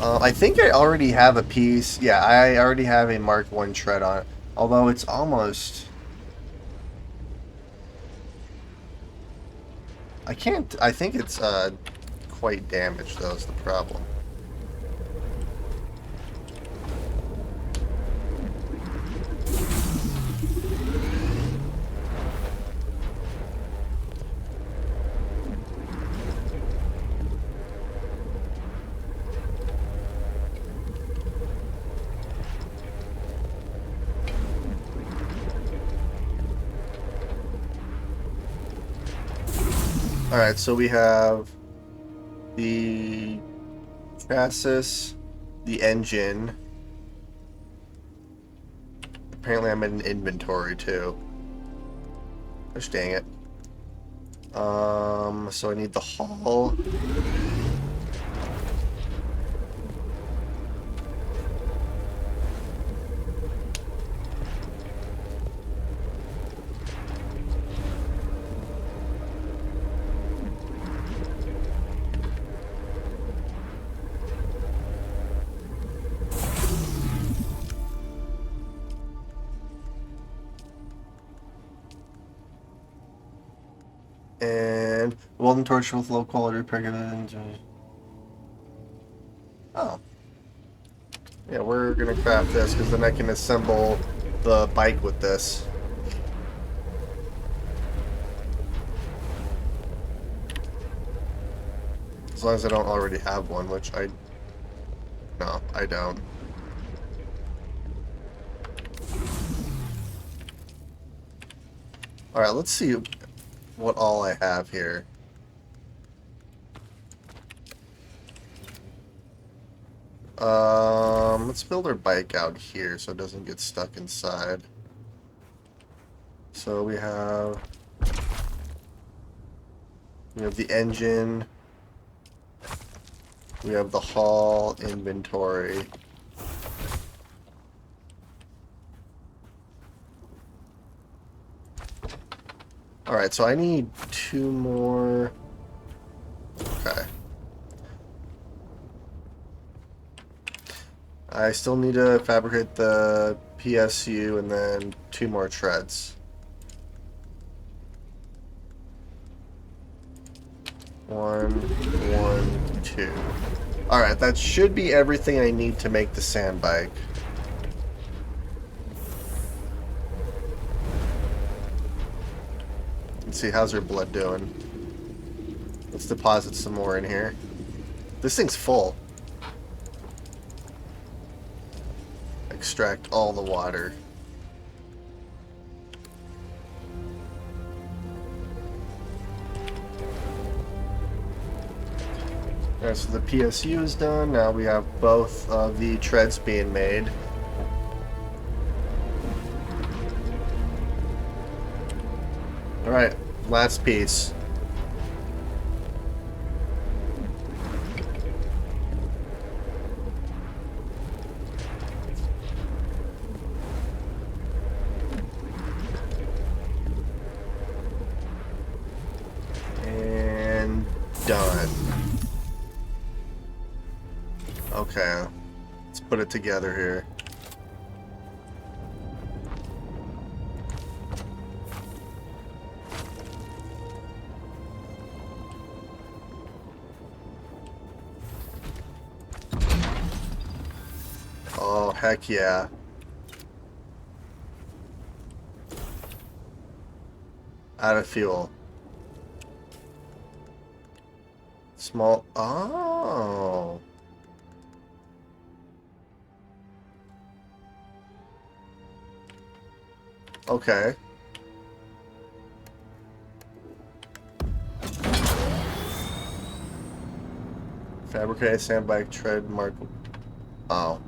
I think I already have a piece. Yeah, I already have a Mark I tread on it. Although it's almost... I can't... I think it's quite damaged, though, is the problem. Alright, so we have the chassis, the engine. Apparently I'm in inventory too. Gosh dang it. So I need the hull. And welding torch with low quality repair. Oh. Yeah, we're gonna craft this because then I can assemble the bike with this. As long as I don't already have one, which I... No, I don't. Alright, let's see what all I have here. Let's build our bike out here so it doesn't get stuck inside. So we have the engine, we have the hull, inventory. Alright, so I need 2 more. Okay. I still need to fabricate the PSU and then 2 more treads. 1, 2. Alright, that should be everything I need to make the Sandbike. Let's see, how's her blood doing? Let's deposit some more in here. This thing's full. Extract all the water. Alright, so the PSU is done. Now we have both of the treads being made. Alright, last piece. And done. Okay, let's put it together here. Oh, heck yeah. Out of fuel. Small. Oh. Okay. Fabricate Sandbike tread mark. Oh.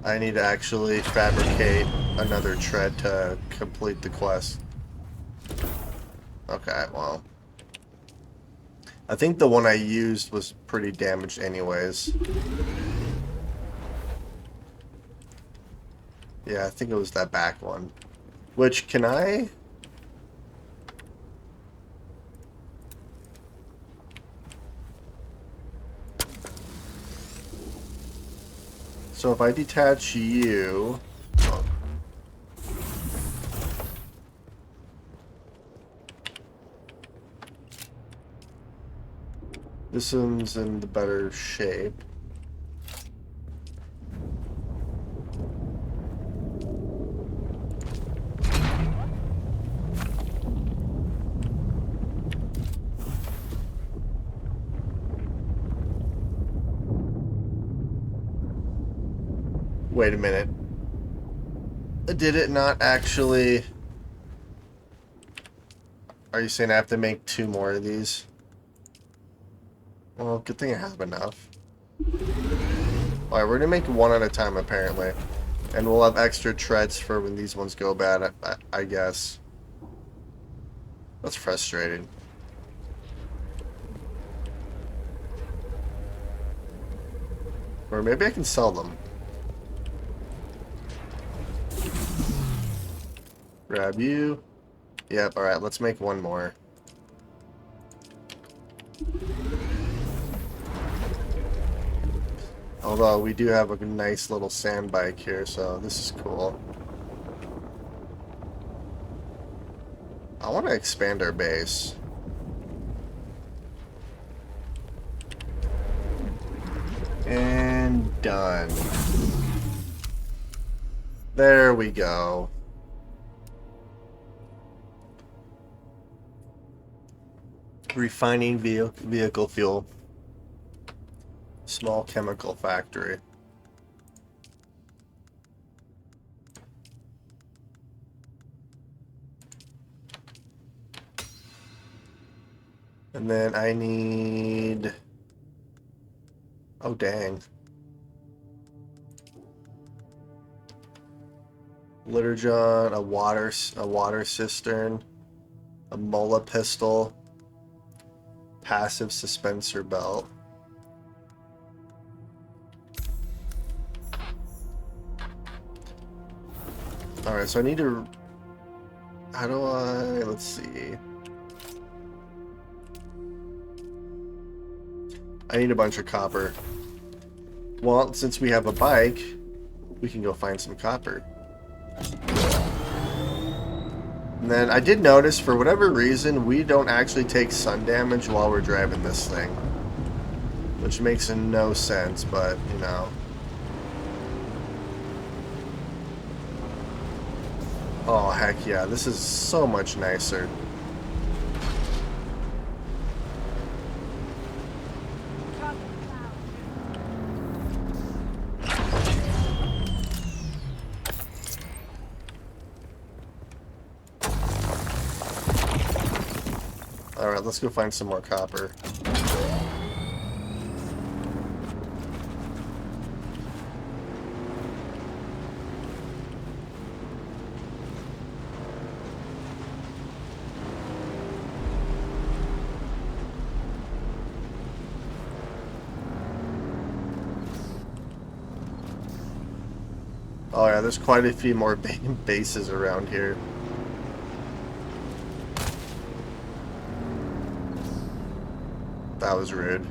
I need to actually fabricate another tread to complete the quest. Okay, well. I think the one I used was pretty damaged anyways. Yeah, I think it was that back one. Which, can I... So if I detach you... Oh. This one's in the better shape. Wait a minute. Did it not actually... Are you saying I have to make 2 more of these? Well, good thing I have enough. Alright, we're gonna make 1 at a time apparently. And we'll have extra treads for when these ones go bad, I guess. That's frustrating. Or maybe I can sell them. Grab you. Yep, alright, let's make 1 more. Although we do have a nice little Sandbike here, so this is cool. I want to expand our base. And done. There we go. Refining vehicle fuel. Small chemical factory. And then I need... Oh, dang. Litter gun, a water cistern, a Mola pistol, passive suspensor belt. Alright, so I need to... How do I... Let's see. I need a bunch of copper. Well, since we have a bike, we can go find some copper. And then I did notice, for whatever reason, we don't actually take sun damage while we're driving this thing. Which makes no sense, but, you know. Oh, heck yeah. This is so much nicer. Alright, let's go find some more copper. Oh yeah, there's quite a few more bases around here. That was rude.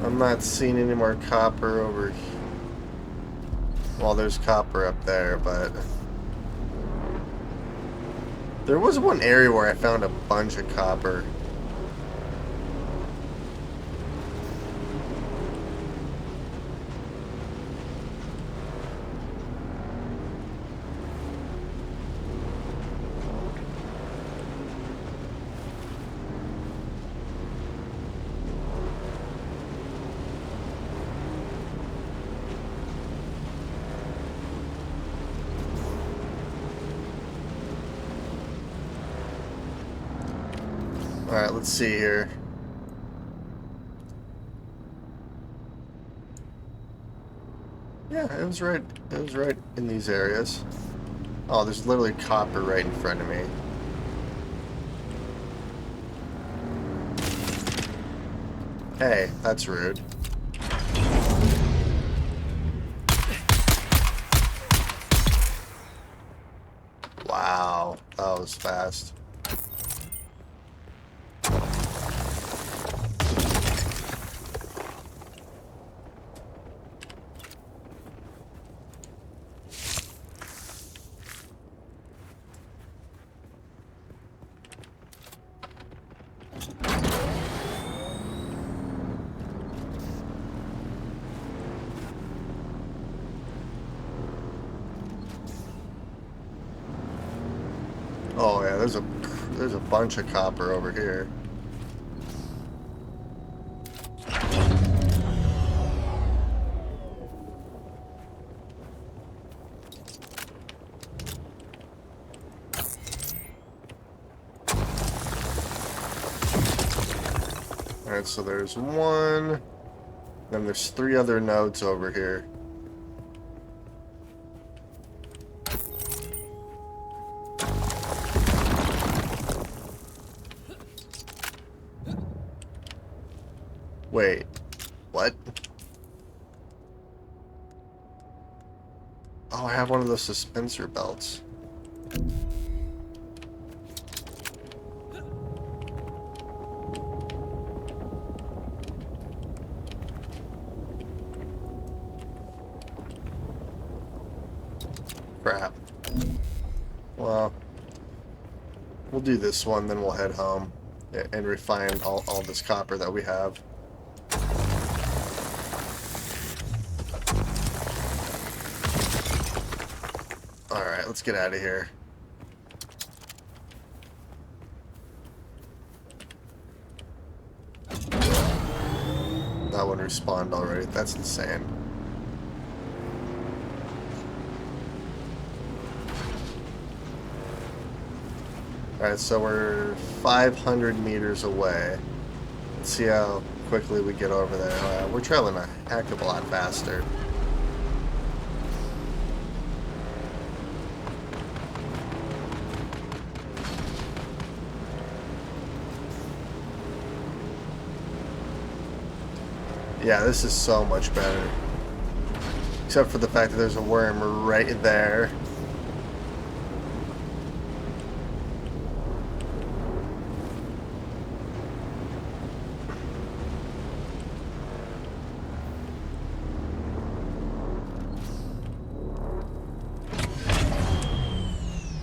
I'm not seeing any more copper over here. Well, there's copper up there, but... There was one area where I found a bunch of copper. Alright, let's see here. Yeah, it was right in these areas. Oh, there's literally copper right in front of me. Hey, that's rude. Wow, that was fast. Oh yeah, there's a bunch of copper over here. Alright, so there's one. Then there's 3 other nodes over here. Wait, what? Oh, I have one of those suspensor belts. Crap. Well, we'll do this one, then we'll head home and refine all this copper that we have. Alright, let's get out of here. That one respawned already. That's insane. Alright, so we're 500 meters away. Let's see how quickly we get over there. We're traveling a heck of a lot faster. Yeah, this is so much better. Except for the fact that there's a worm right there.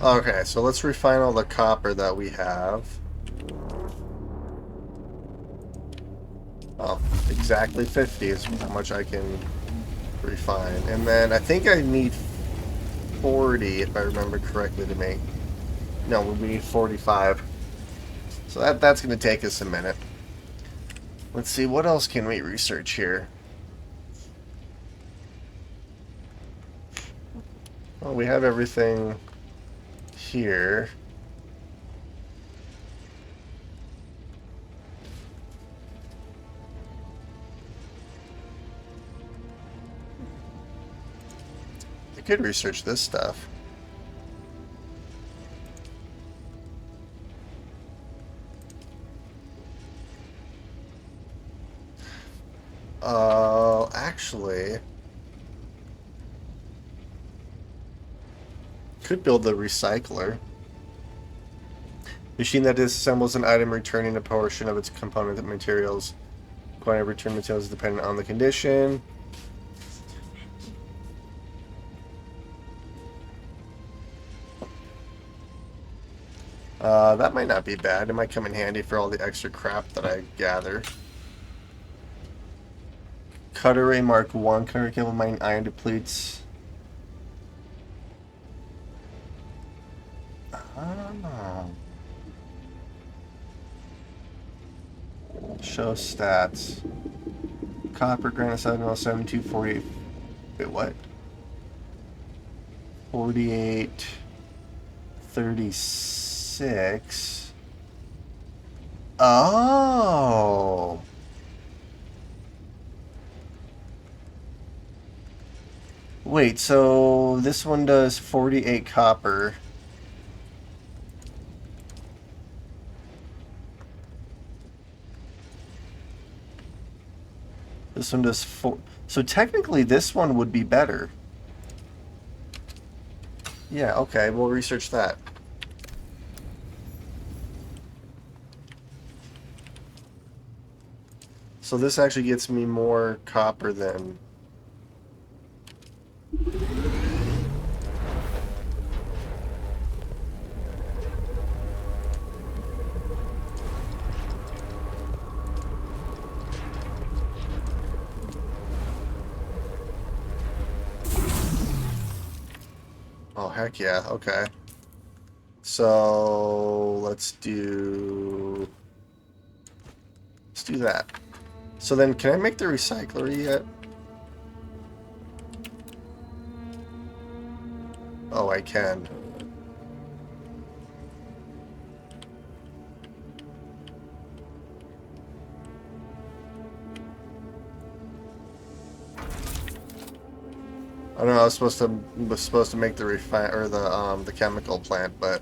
Okay, so let's refine all the copper that we have. Oh, exactly 50 is how much I can refine. And then I think I need 40, if I remember correctly, to make... No, we need 45. So that's going to take us a minute. Let's see, what else can we research here? Well, we have everything here. I could research this stuff. Actually, could build the recycler. Machine that disassembles an item, returning a portion of its component materials. Quantity of return materials is dependent on the condition. That might not be bad. It might come in handy for all the extra crap that I gather. Cutter Ray Mark 1. Cutter cable mine iron depletes. Show stats. Copper, granite, 772, 48. Wait, what? 48. 36. Oh. Wait, so this one does 48 copper. This one does 4. So technically this one would be better. Yeah, okay, we'll research that. So this actually gets me more copper than... Oh, heck yeah, okay. So let's do that. So then can I make the recycler yet? Oh, I can. I don't know. I was supposed to make the the chemical plant, but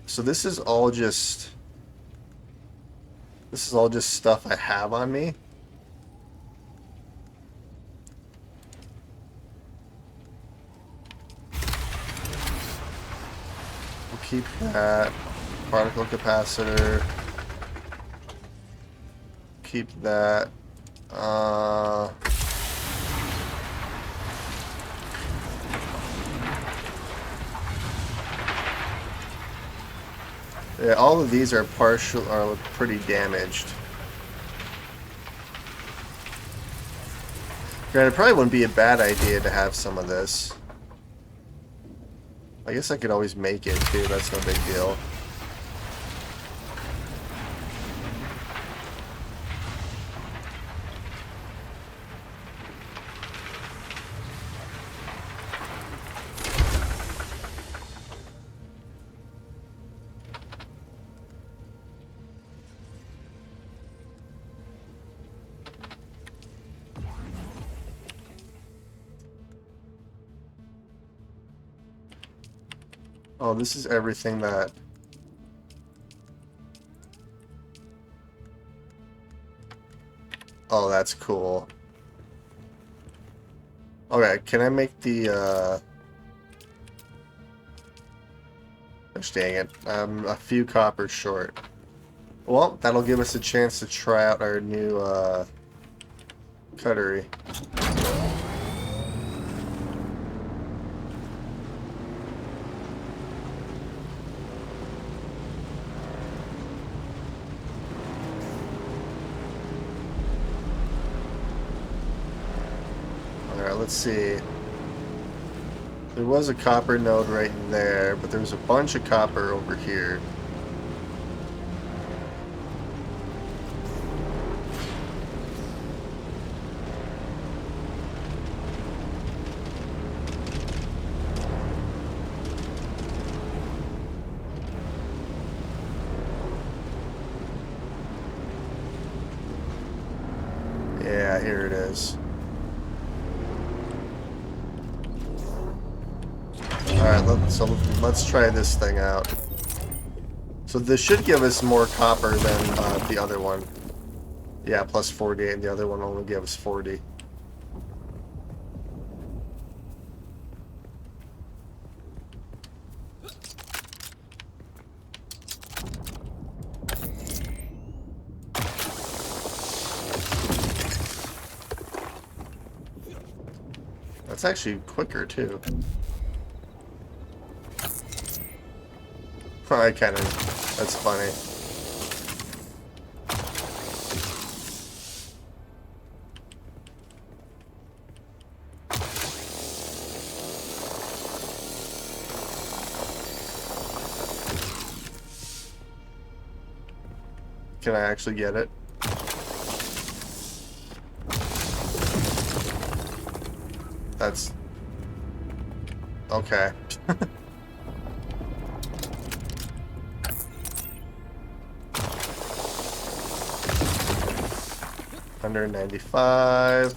so this is all just stuff I have on me. We'll keep that particle capacitor. Keep that. Yeah, all of these are pretty damaged. Granted, it probably wouldn't be a bad idea to have some of this. I guess I could always make it too, that's no big deal. Oh, this is everything that... Oh, that's cool. Okay, can I make the, gosh dang it. I'm a few coppers short. Well, that'll give us a chance to try out our new, cuttery. Alright, let's see. There was a copper node right there, but there's a bunch of copper over here. Yeah, here it is. Alright, let's try this thing out. So this should give us more copper than the other one. Yeah, plus 48, and the other one only gives 40. That's actually quicker, too. That's funny. Can I actually get it? That's... okay. $195.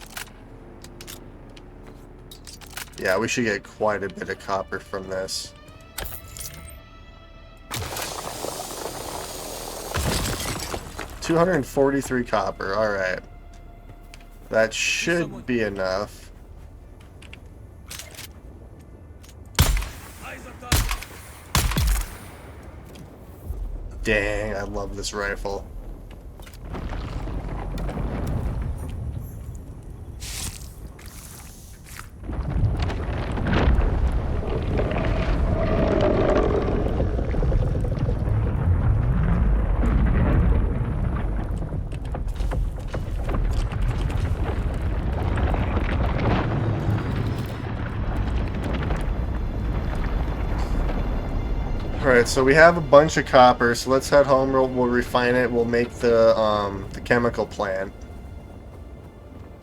Yeah, we should get quite a bit of copper from this. $243 copper. All right, that should be enough. Dang, I love this rifle. Alright, so we have a bunch of copper, so let's head home, we'll refine it, we'll make the chemical plant.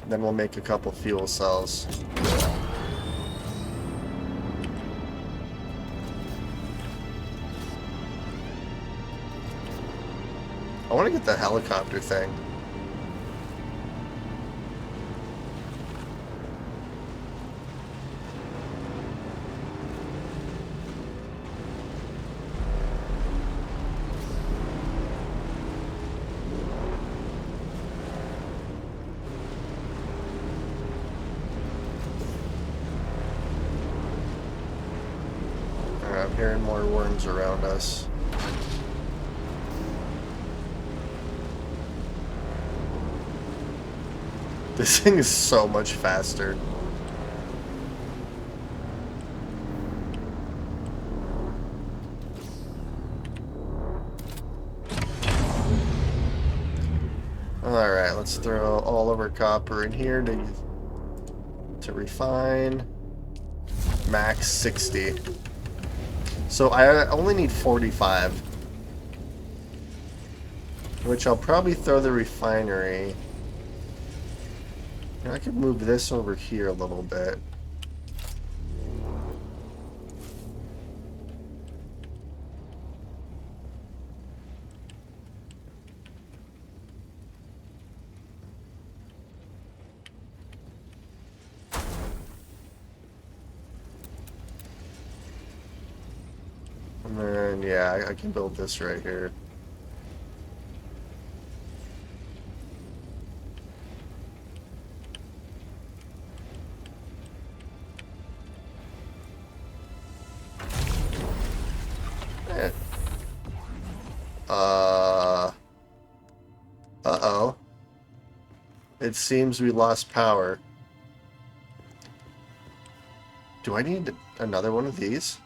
Then we'll make a couple fuel cells. I want to get the helicopter thing. I'm hearing more worms around us. This thing is so much faster. Alright, let's throw all of our copper in here to refine. Max 60. So I only need 45. Which I'll probably throw the refinery. I could move this over here a little bit. And then, yeah, I can build this right here. go. It seems we lost power. Do I need another one of these?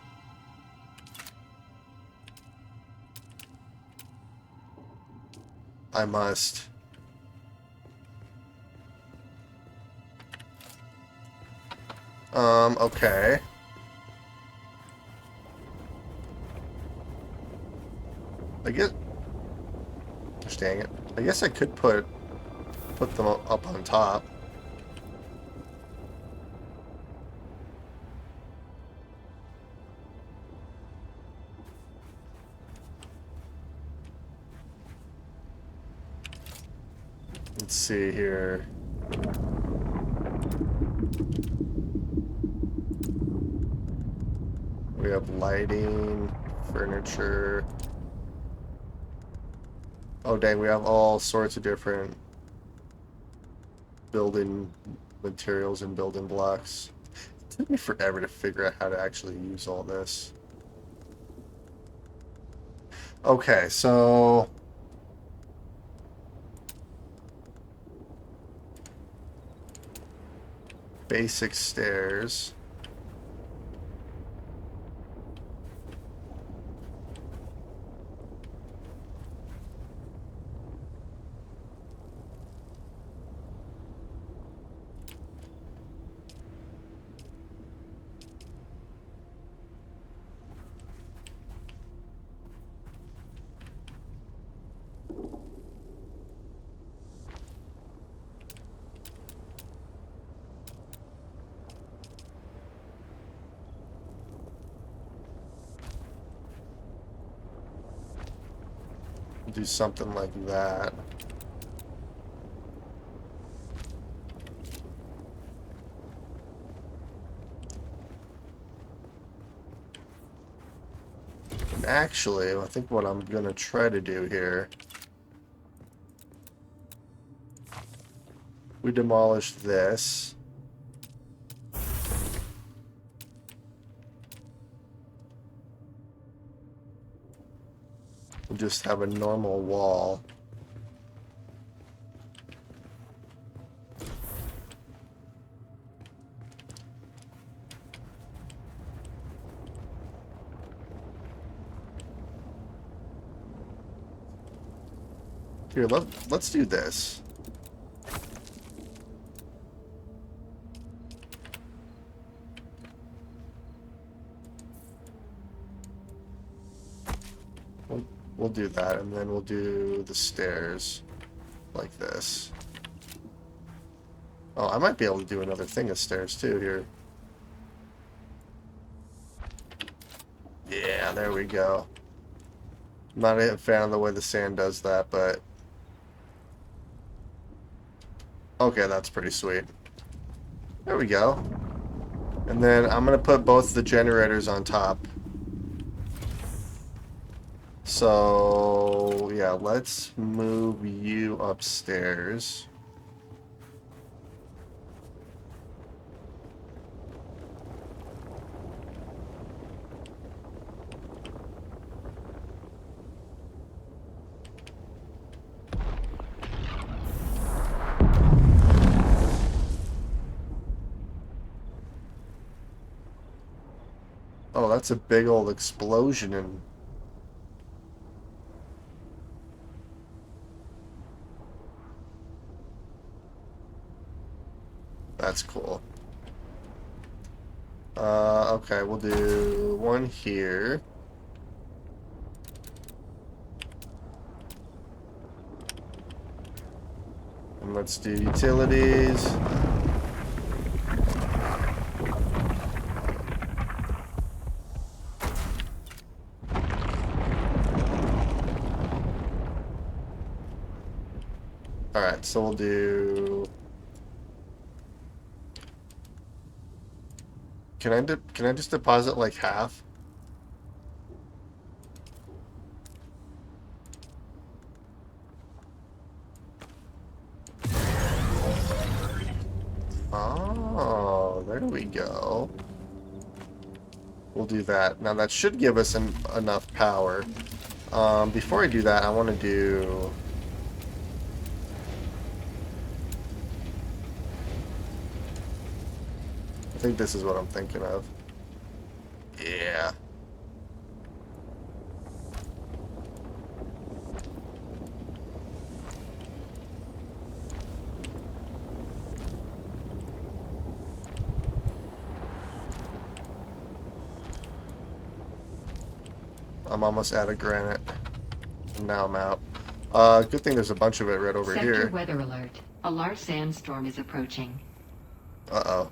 I must. Okay. I guess... Gosh dang it. I guess I could put them up on top. Let's see here. We have lighting, furniture. Oh dang, we have all sorts of different building materials and building blocks. It took me forever to figure out how to actually use all this. Okay, so... basic stairs. Do something like that. And actually, I think what I'm gonna try to do here, we demolished this. We'll just have a normal wall. Here, let's do this. We'll do that, and then we'll do the stairs like this. Oh, I might be able to do another thing of stairs too here. Yeah, there we go. I'm not a fan of the way the sand does that, but... okay, that's pretty sweet. There we go. And then I'm going to put both the generators on top. So, yeah, let's move you upstairs. Oh, that's a big old explosion and... that's cool. Okay, we'll do one here. And let's do utilities. Alright, so we'll do... Can I just deposit like half? Oh, there we go. We'll do that. Now that should give us enough power. Before I do that, I want to do... think this is what I'm thinking of. Yeah. I'm almost out of granite. And now I'm out. Good thing there's a bunch of it right over Sector here. weather alert. A large sandstorm is approaching. Uh-oh.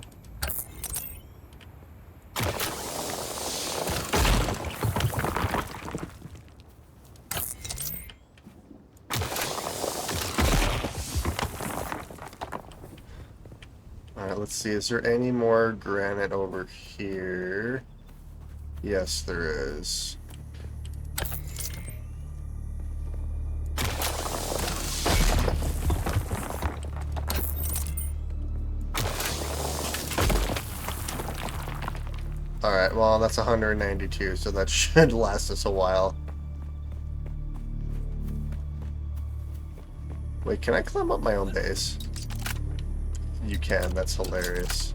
Alright, let's see. Is there any more granite over here? Yes, there is. Alright, well, that's 192, so that should last us a while. Wait, can I climb up my own base? You can, that's hilarious.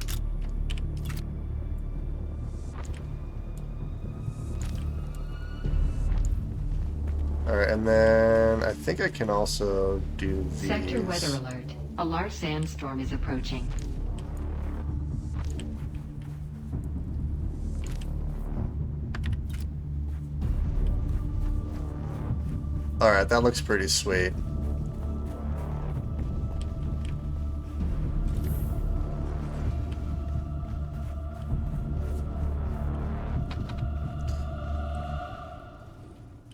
Alright, and then I think I can also do these. Sector weather alert. A large sandstorm is approaching. Alright, that looks pretty sweet.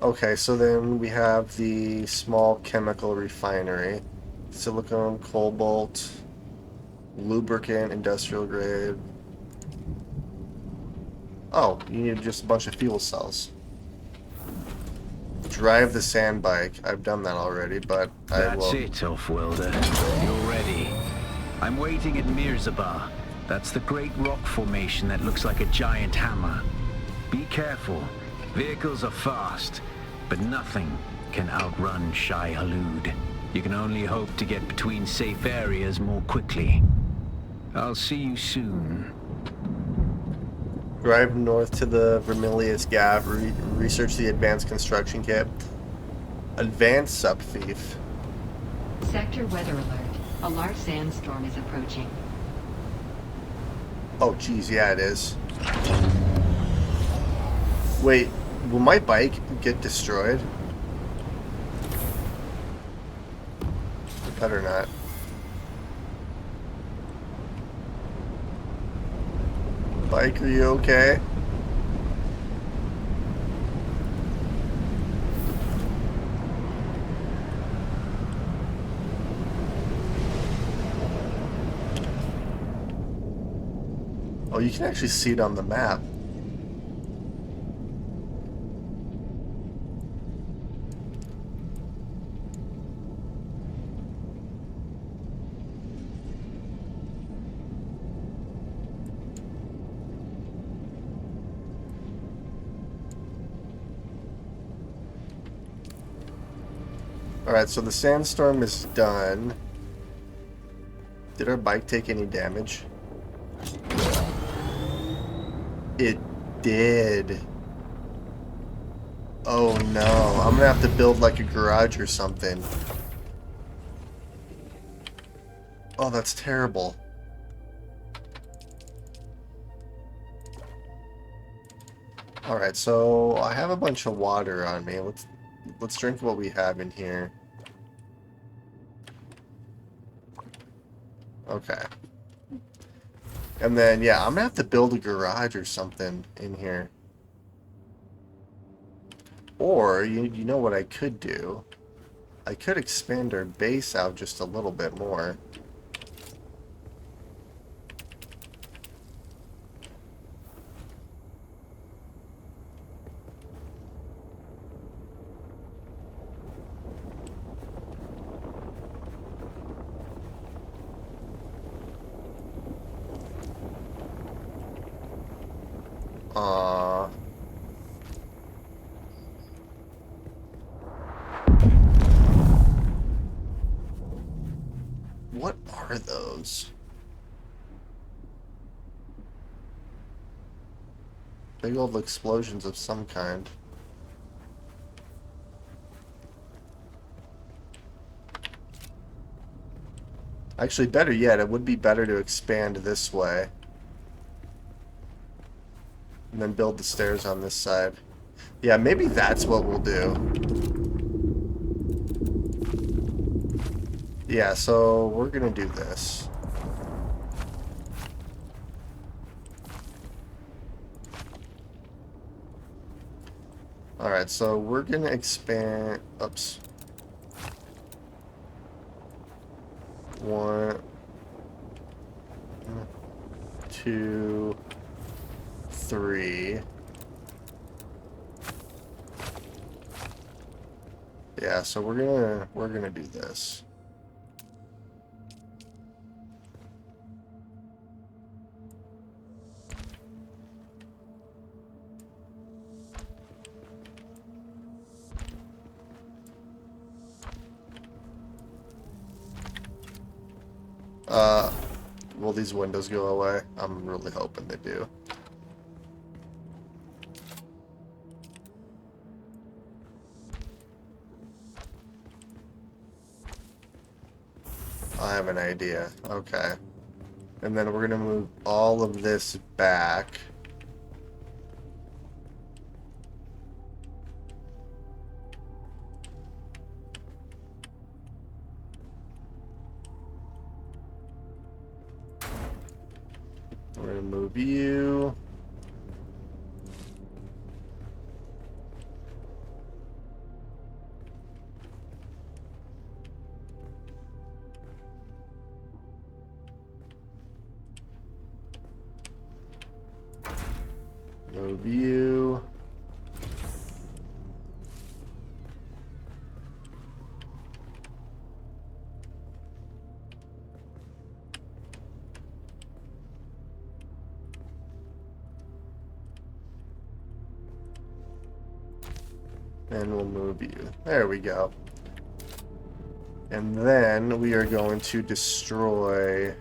Okay, so then we have the small chemical refinery. Silicone, cobalt, lubricant, industrial grade. Oh, you need just a bunch of fuel cells. Drive the Sandbike. I've done that already, but I will... That's it, Off-Worlder. You're ready. I'm waiting at Mirzabar. That's the great rock formation that looks like a giant hammer. Be careful. Vehicles are fast, but nothing can outrun Shai Hulud. You can only hope to get between safe areas more quickly. I'll see you soon. Drive north to the Vermilius Gap, research the advanced construction kit. Advanced sub-thief. Sector weather alert. A large sandstorm is approaching. Oh, geez, yeah, it is. Wait, will my bike get destroyed? Better not. Bike, are you okay? Oh, you can actually see it on the map. Alright, so the sandstorm is done. Did our bike take any damage? It did. Oh no, I'm gonna have to build like a garage or something. Oh, that's terrible. Alright, so I have a bunch of water on me. Let's drink what we have in here. Okay. And then, yeah, I'm gonna have to build a garage or something in here. Or, you know what I could do? I could expand our base out just a little bit more. What are those? big old explosions of some kind. Actually, better yet, it would be better to expand this way. And then build the stairs on this side. Yeah, maybe that's what we'll do. Yeah, so we're gonna do this. Alright, so we're gonna expand... Oops. 1, 2, 3. Yeah, so we're gonna do this. Will these windows go away? I'm really hoping they do. I have an idea. Okay. And then we're gonna move all of this back. We're gonna move you. Move you. And we'll move you. There we go. And then we are going to destroy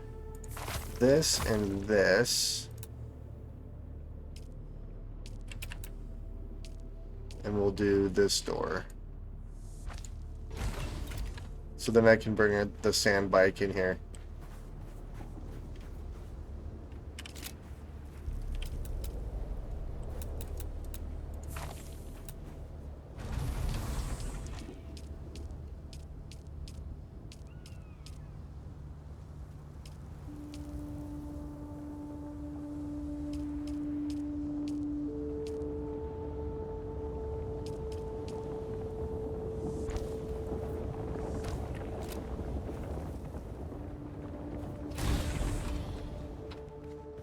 this and this. And we'll do this door. So then I can bring the Sandbike in here.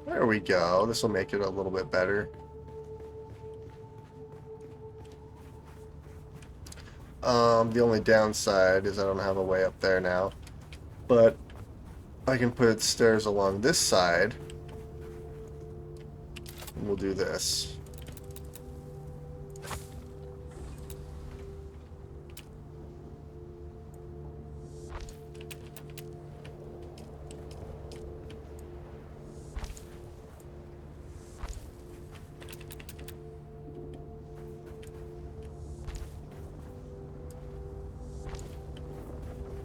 There we go. This will make it a little bit better. The only downside is I don't have a way up there now. But I can put stairs along this side. And we'll do this.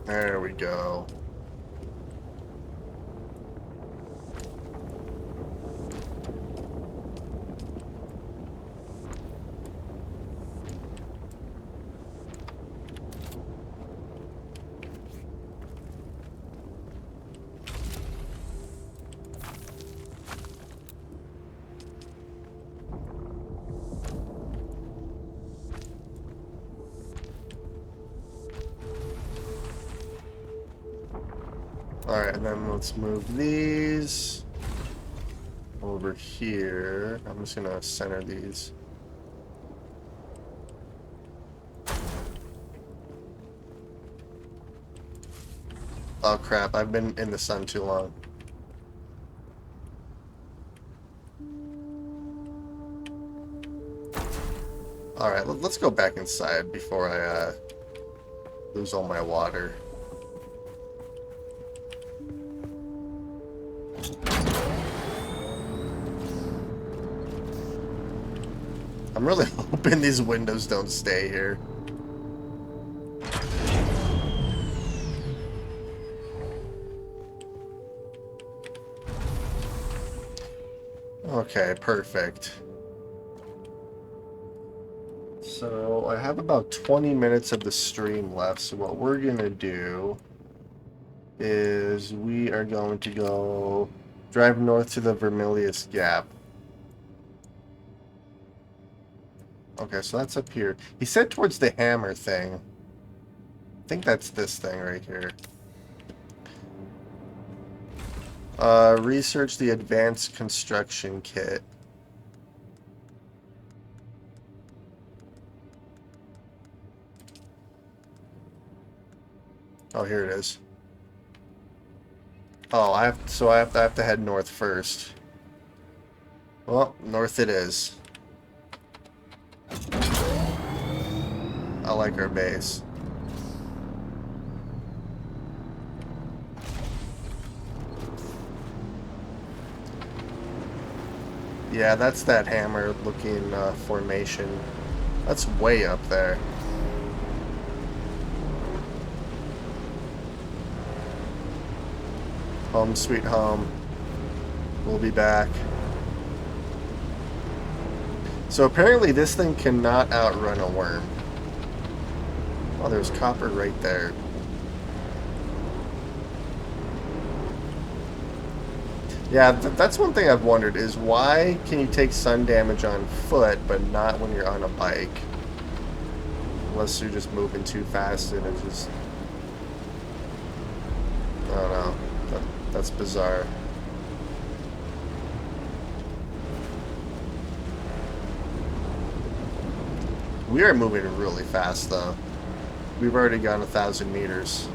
There we go. Alright, and then let's move these over here. I'm just gonna center these. Oh crap, I've been in the sun too long. Alright, let's go back inside before I lose all my water. I'm really hoping these windows don't stay here. Okay, perfect. So I have about 20 minutes of the stream left, so what we're gonna do is we are going to go drive north to the Vermilius Gap. Okay, so that's up here. He said towards the hammer thing. I think that's this thing right here. Research the advanced construction kit. Oh, here it is. Oh, I have to head north first. Well, north it is. I like our base. Yeah, that's that hammer-looking formation. That's way up there. Home sweet home. We'll be back. So apparently this thing cannot outrun a worm. Oh, there's copper right there. Yeah, that's one thing I've wondered, is why can you take sun damage on foot, but not when you're on a bike? Unless you're just moving too fast and it just... I don't know. That's bizarre. We are moving really fast, though. We've already gone 1,000 meters.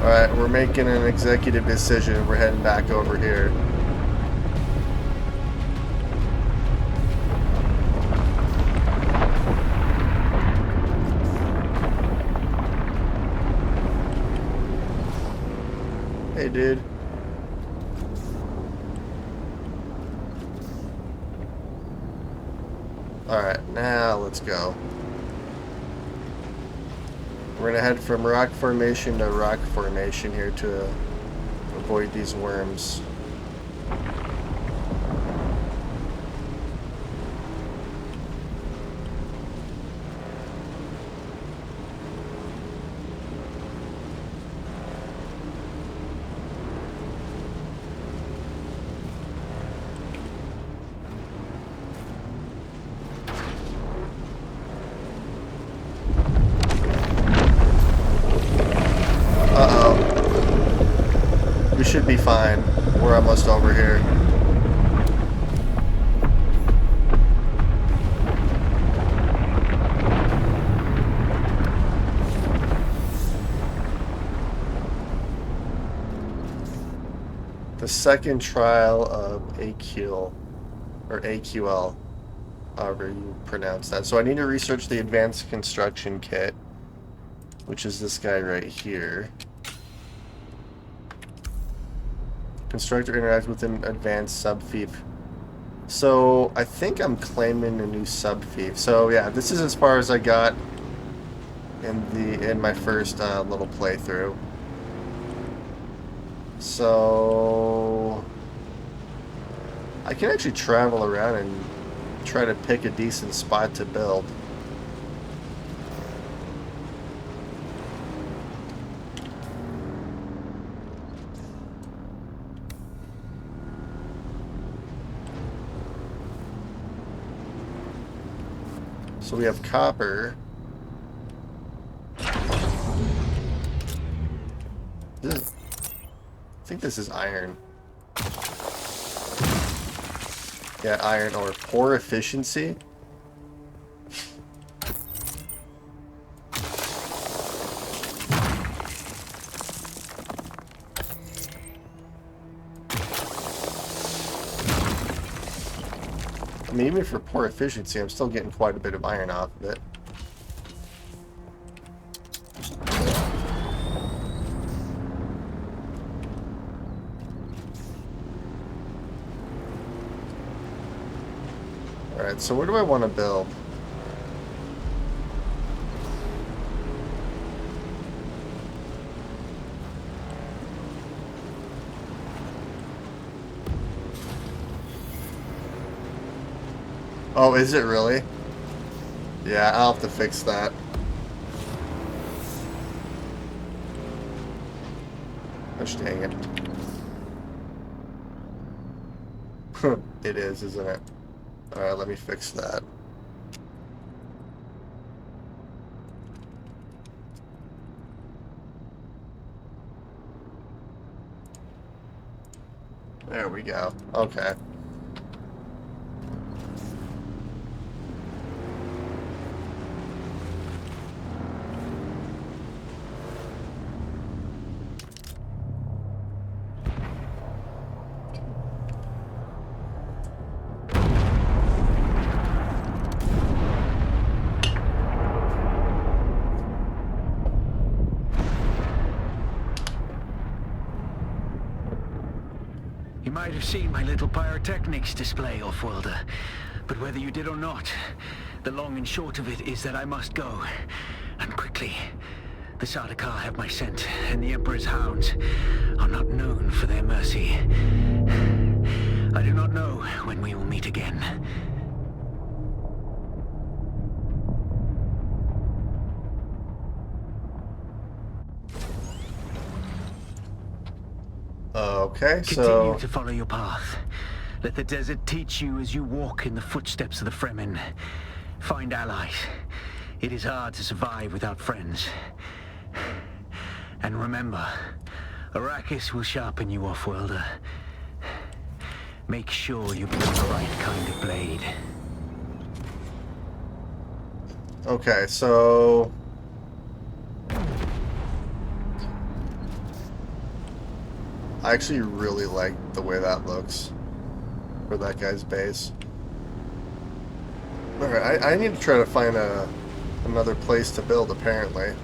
Alright, we're making an executive decision. We're heading back over here. Hey, dude. Alright, now let's go. We're gonna head from rock formation to rock formation here to avoid these worms. We should be fine. We're almost over here. The second trial of AQL, or AQL, however you pronounce that. So I need to research the advanced construction kit, which is this guy right here. Constructor interacts with an advanced sub-thief. So I think I'm claiming a new sub-thief. So yeah, this is as far as I got in my first little playthrough. So I can actually travel around and try to pick a decent spot to build. So we have copper. I think this is iron. Yeah, iron ore. Poor efficiency. mean, even for poor efficiency, I'm still getting quite a bit of iron off of it. Alright, so where do I want to build? Oh, is it really? Yeah, I'll have to fix that. Gosh dang it. It is, isn't it? Alright, let me fix that. There we go. Okay. You might have seen my little pyrotechnics display, Offworlder. But whether you did or not, the long and short of it is that I must go. And quickly. The Sardaukar have my scent, and the Emperor's hounds are not known for their mercy. I do not know when we will meet again. Okay, Continue to follow your path. Let the desert teach you as you walk in the footsteps of the Fremen. Find allies. It is hard to survive without friends. And remember, Arrakis will sharpen you, Offworlder. Make sure you build the right kind of blade. Okay, so... I actually really like the way that looks for that guy's base. Alright, I need to try to find another place to build, apparently.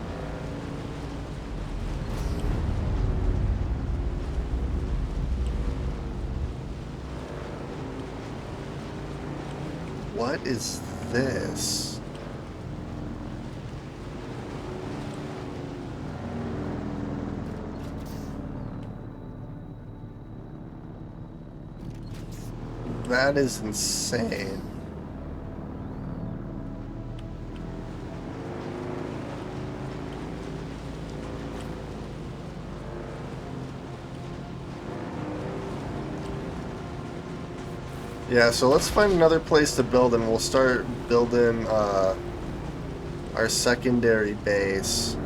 What is this? That is insane. Yeah, so let's find another place to build and we'll start building our secondary base.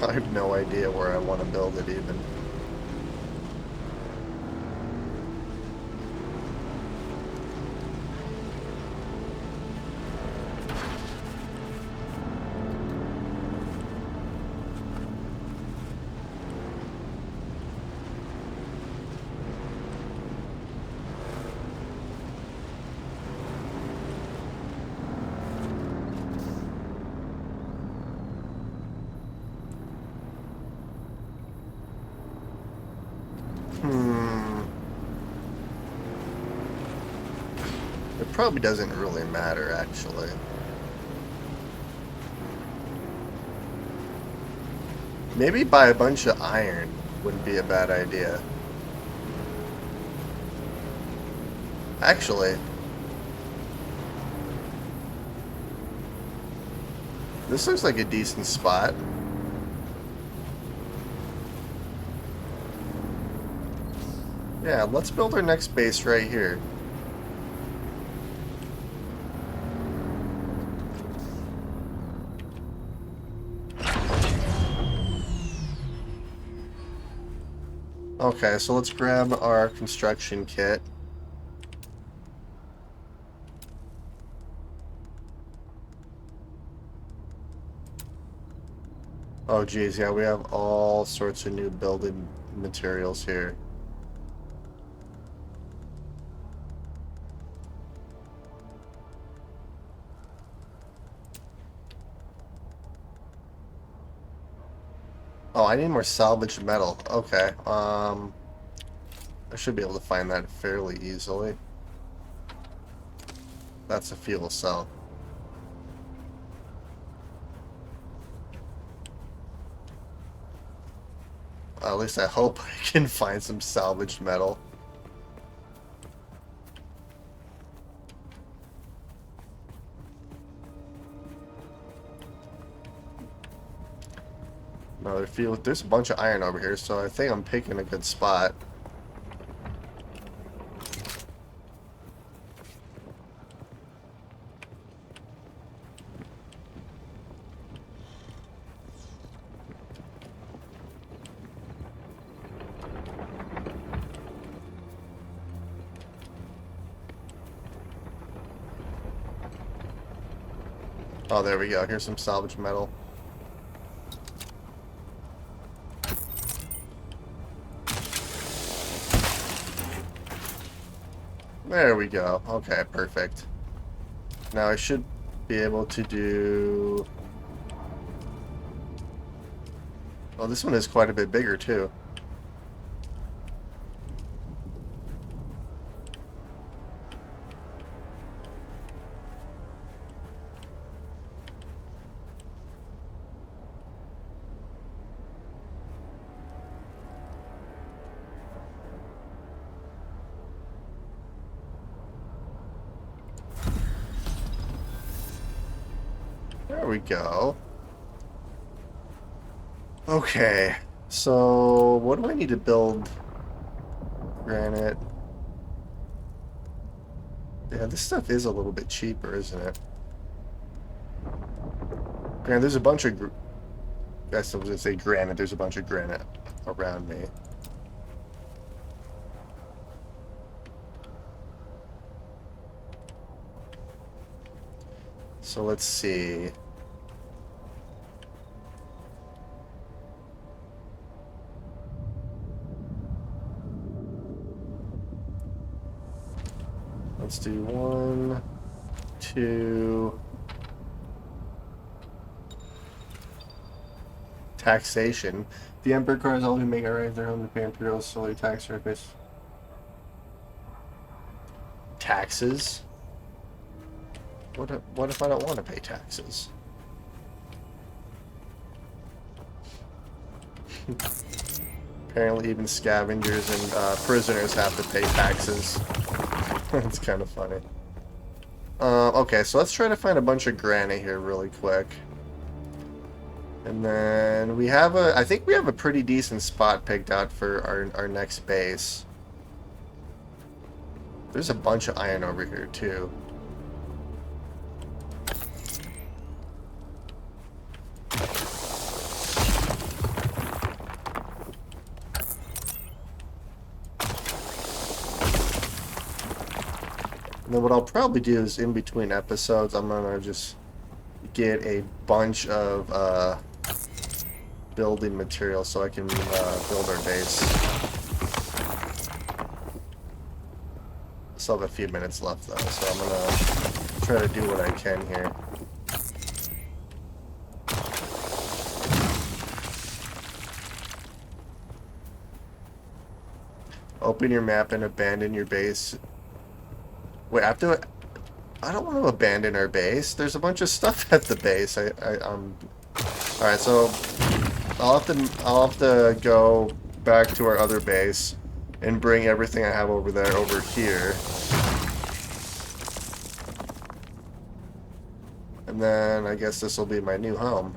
I have no idea where I want to build it even. It probably doesn't really matter, actually. Maybe buy a bunch of iron wouldn't be a bad idea. Actually, this looks like a decent spot. Yeah, let's build our next base right here. Okay, so let's grab our construction kit. Oh geez, yeah, we have all sorts of new building materials here. Oh, I need more salvaged metal. Okay, I should be able to find that fairly easily. That's a fuel cell. At least I hope I can find some salvaged metal. Another fuel. There's a bunch of iron over here, so I think I'm picking a good spot. Oh, there we go. Here's some salvaged metal. There we go. Okay, perfect. Now I should be able to do... Oh, this one is quite a bit bigger, too. There we go. Okay, so what do I need to build? Granite. Yeah, this stuff is a little bit cheaper, isn't it? Granted, there's a bunch of... I was going to say granite. There's a bunch of granite around me. So let's see. Let's do 1, 2. Taxation. The Emperor cars all who make arrive their home to pay Imperial solar tax service. Taxes? What if I don't want to pay taxes? Apparently even scavengers and prisoners have to pay taxes. It's kind of funny. Okay, so let's try to find a bunch of granite here really quick. And then we have I think we have a pretty decent spot picked out for our next base. There's a bunch of iron over here too. And then what I'll probably do is in between episodes, I'm gonna just get a bunch of building material so I can build our base. Still have a few minutes left though, so I'm gonna try to do what I can here. Open your map and abandon your base. Wait, I don't want to abandon our base. There's a bunch of stuff at the base. Alright, so I'll have to go back to our other base and bring everything I have over there over here. And then I guess this will be my new home.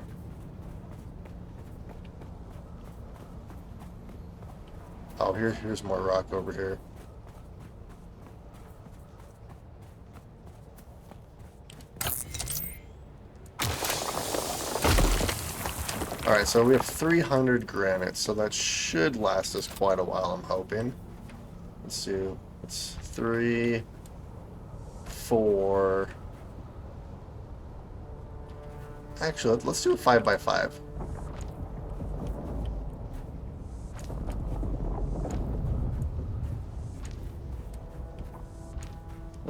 Oh, here's more rock over here. Alright, so we have 300 granite, so that should last us quite a while, I'm hoping. Let's see. It's 3, 4. Actually, let's do a 5x5.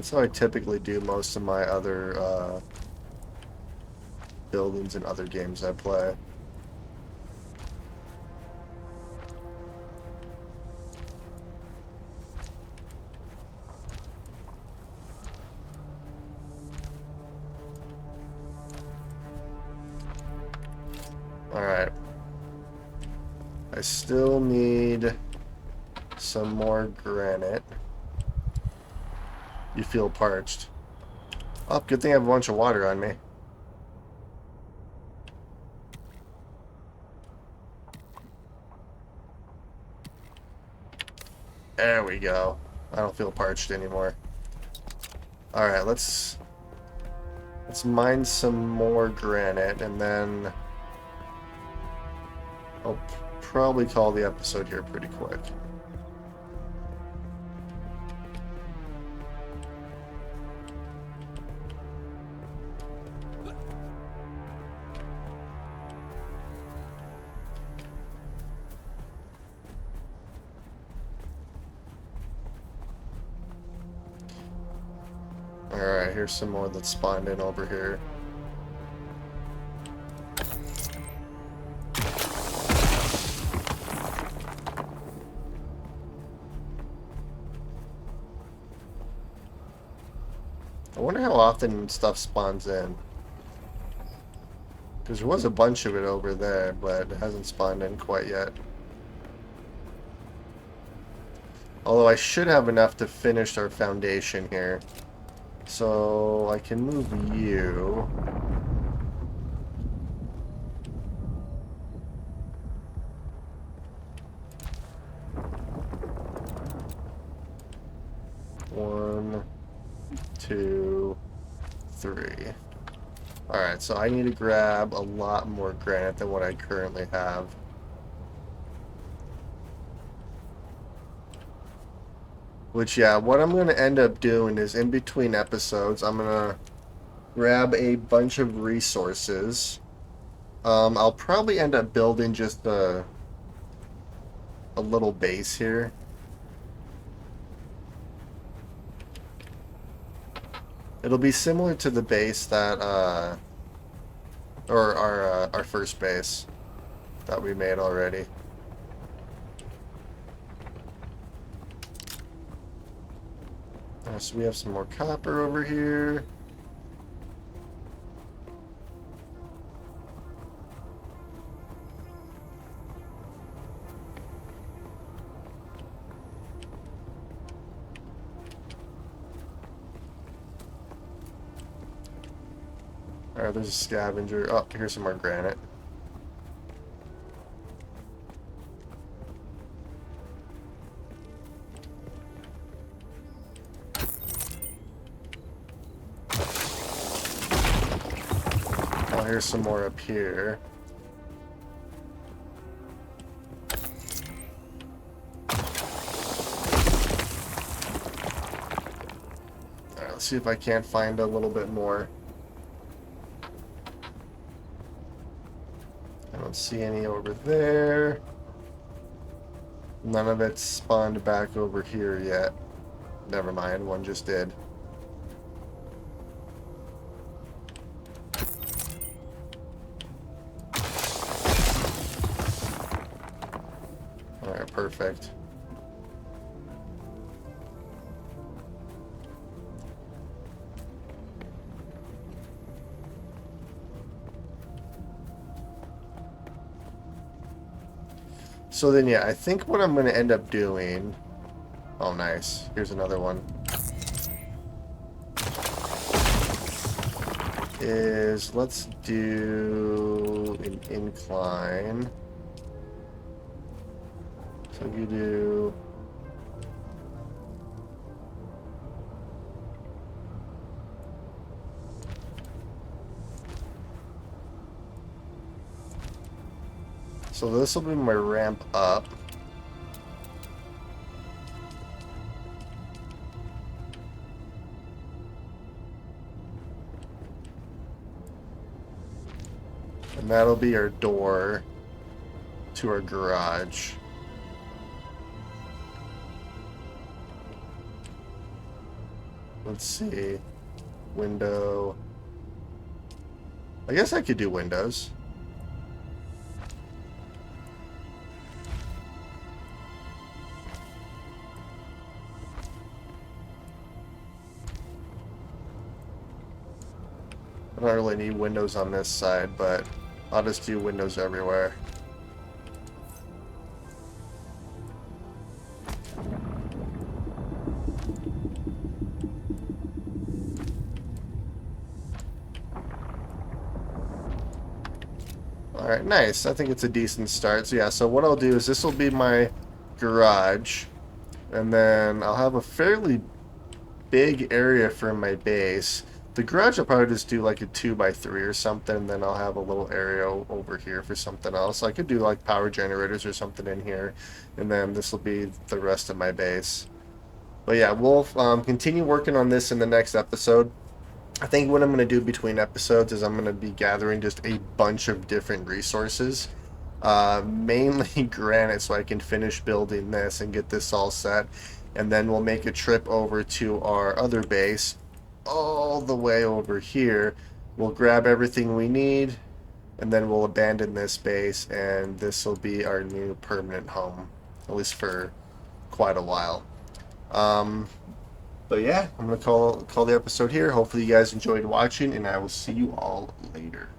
That's how I typically do most of my other buildings in other games I play. Alright. I still need some more granite. You feel parched. Oh, good thing I have a bunch of water on me. There we go. I don't feel parched anymore. Alright, let's mine some more granite, and then I'll probably call the episode here pretty quick. Alright, here's some more that spawned in over here. I wonder how often stuff spawns in. Because there was a bunch of it over there, but it hasn't spawned in quite yet. Although I should have enough to finish our foundation here. So I can move you. One, two, three. Alright, so I need to grab a lot more granite than what I currently have. Which, yeah, what I'm going to end up doing is in between episodes, I'm going to grab a bunch of resources. I'll probably end up building just a little base here. It'll be similar to the base that, or our first base that we made already. So we have some more copper over here. Alright, there's a scavenger. Oh, here's some more granite. Oh, here's some more up here. Alright, let's see if I can't find a little bit more. I don't see any over there. None of it's spawned back over here yet. Never mind, one just did. Alright, perfect. So then, yeah, I think what I'm going to end up doing... Oh, nice. Here's another one. Is let's do an incline. So you do... So this will be my ramp up. And that'll be our door to our garage. Let's see. Window. I guess I could do windows. I don't really need windows on this side, but I'll just do windows everywhere. Alright, nice. I think it's a decent start. So yeah, so what I'll do is this will be my garage. And then I'll have a fairly big area for my base. The garage I'll probably just do like a 2x3 or something. And then I'll have a little area over here for something else. I could do like power generators or something in here. And then this will be the rest of my base. But yeah, we'll continue working on this in the next episode. I think what I'm going to do between episodes is I'm going to be gathering just a bunch of different resources. Mainly granite, so I can finish building this and get this all set. And then we'll make a trip over to our other base, all the way over here. We'll grab everything we need, and then we'll abandon this base, and this will be our new permanent home, at least for quite a while. But yeah, I'm going to call the episode here. Hopefully you guys enjoyed watching, and I will see you all later.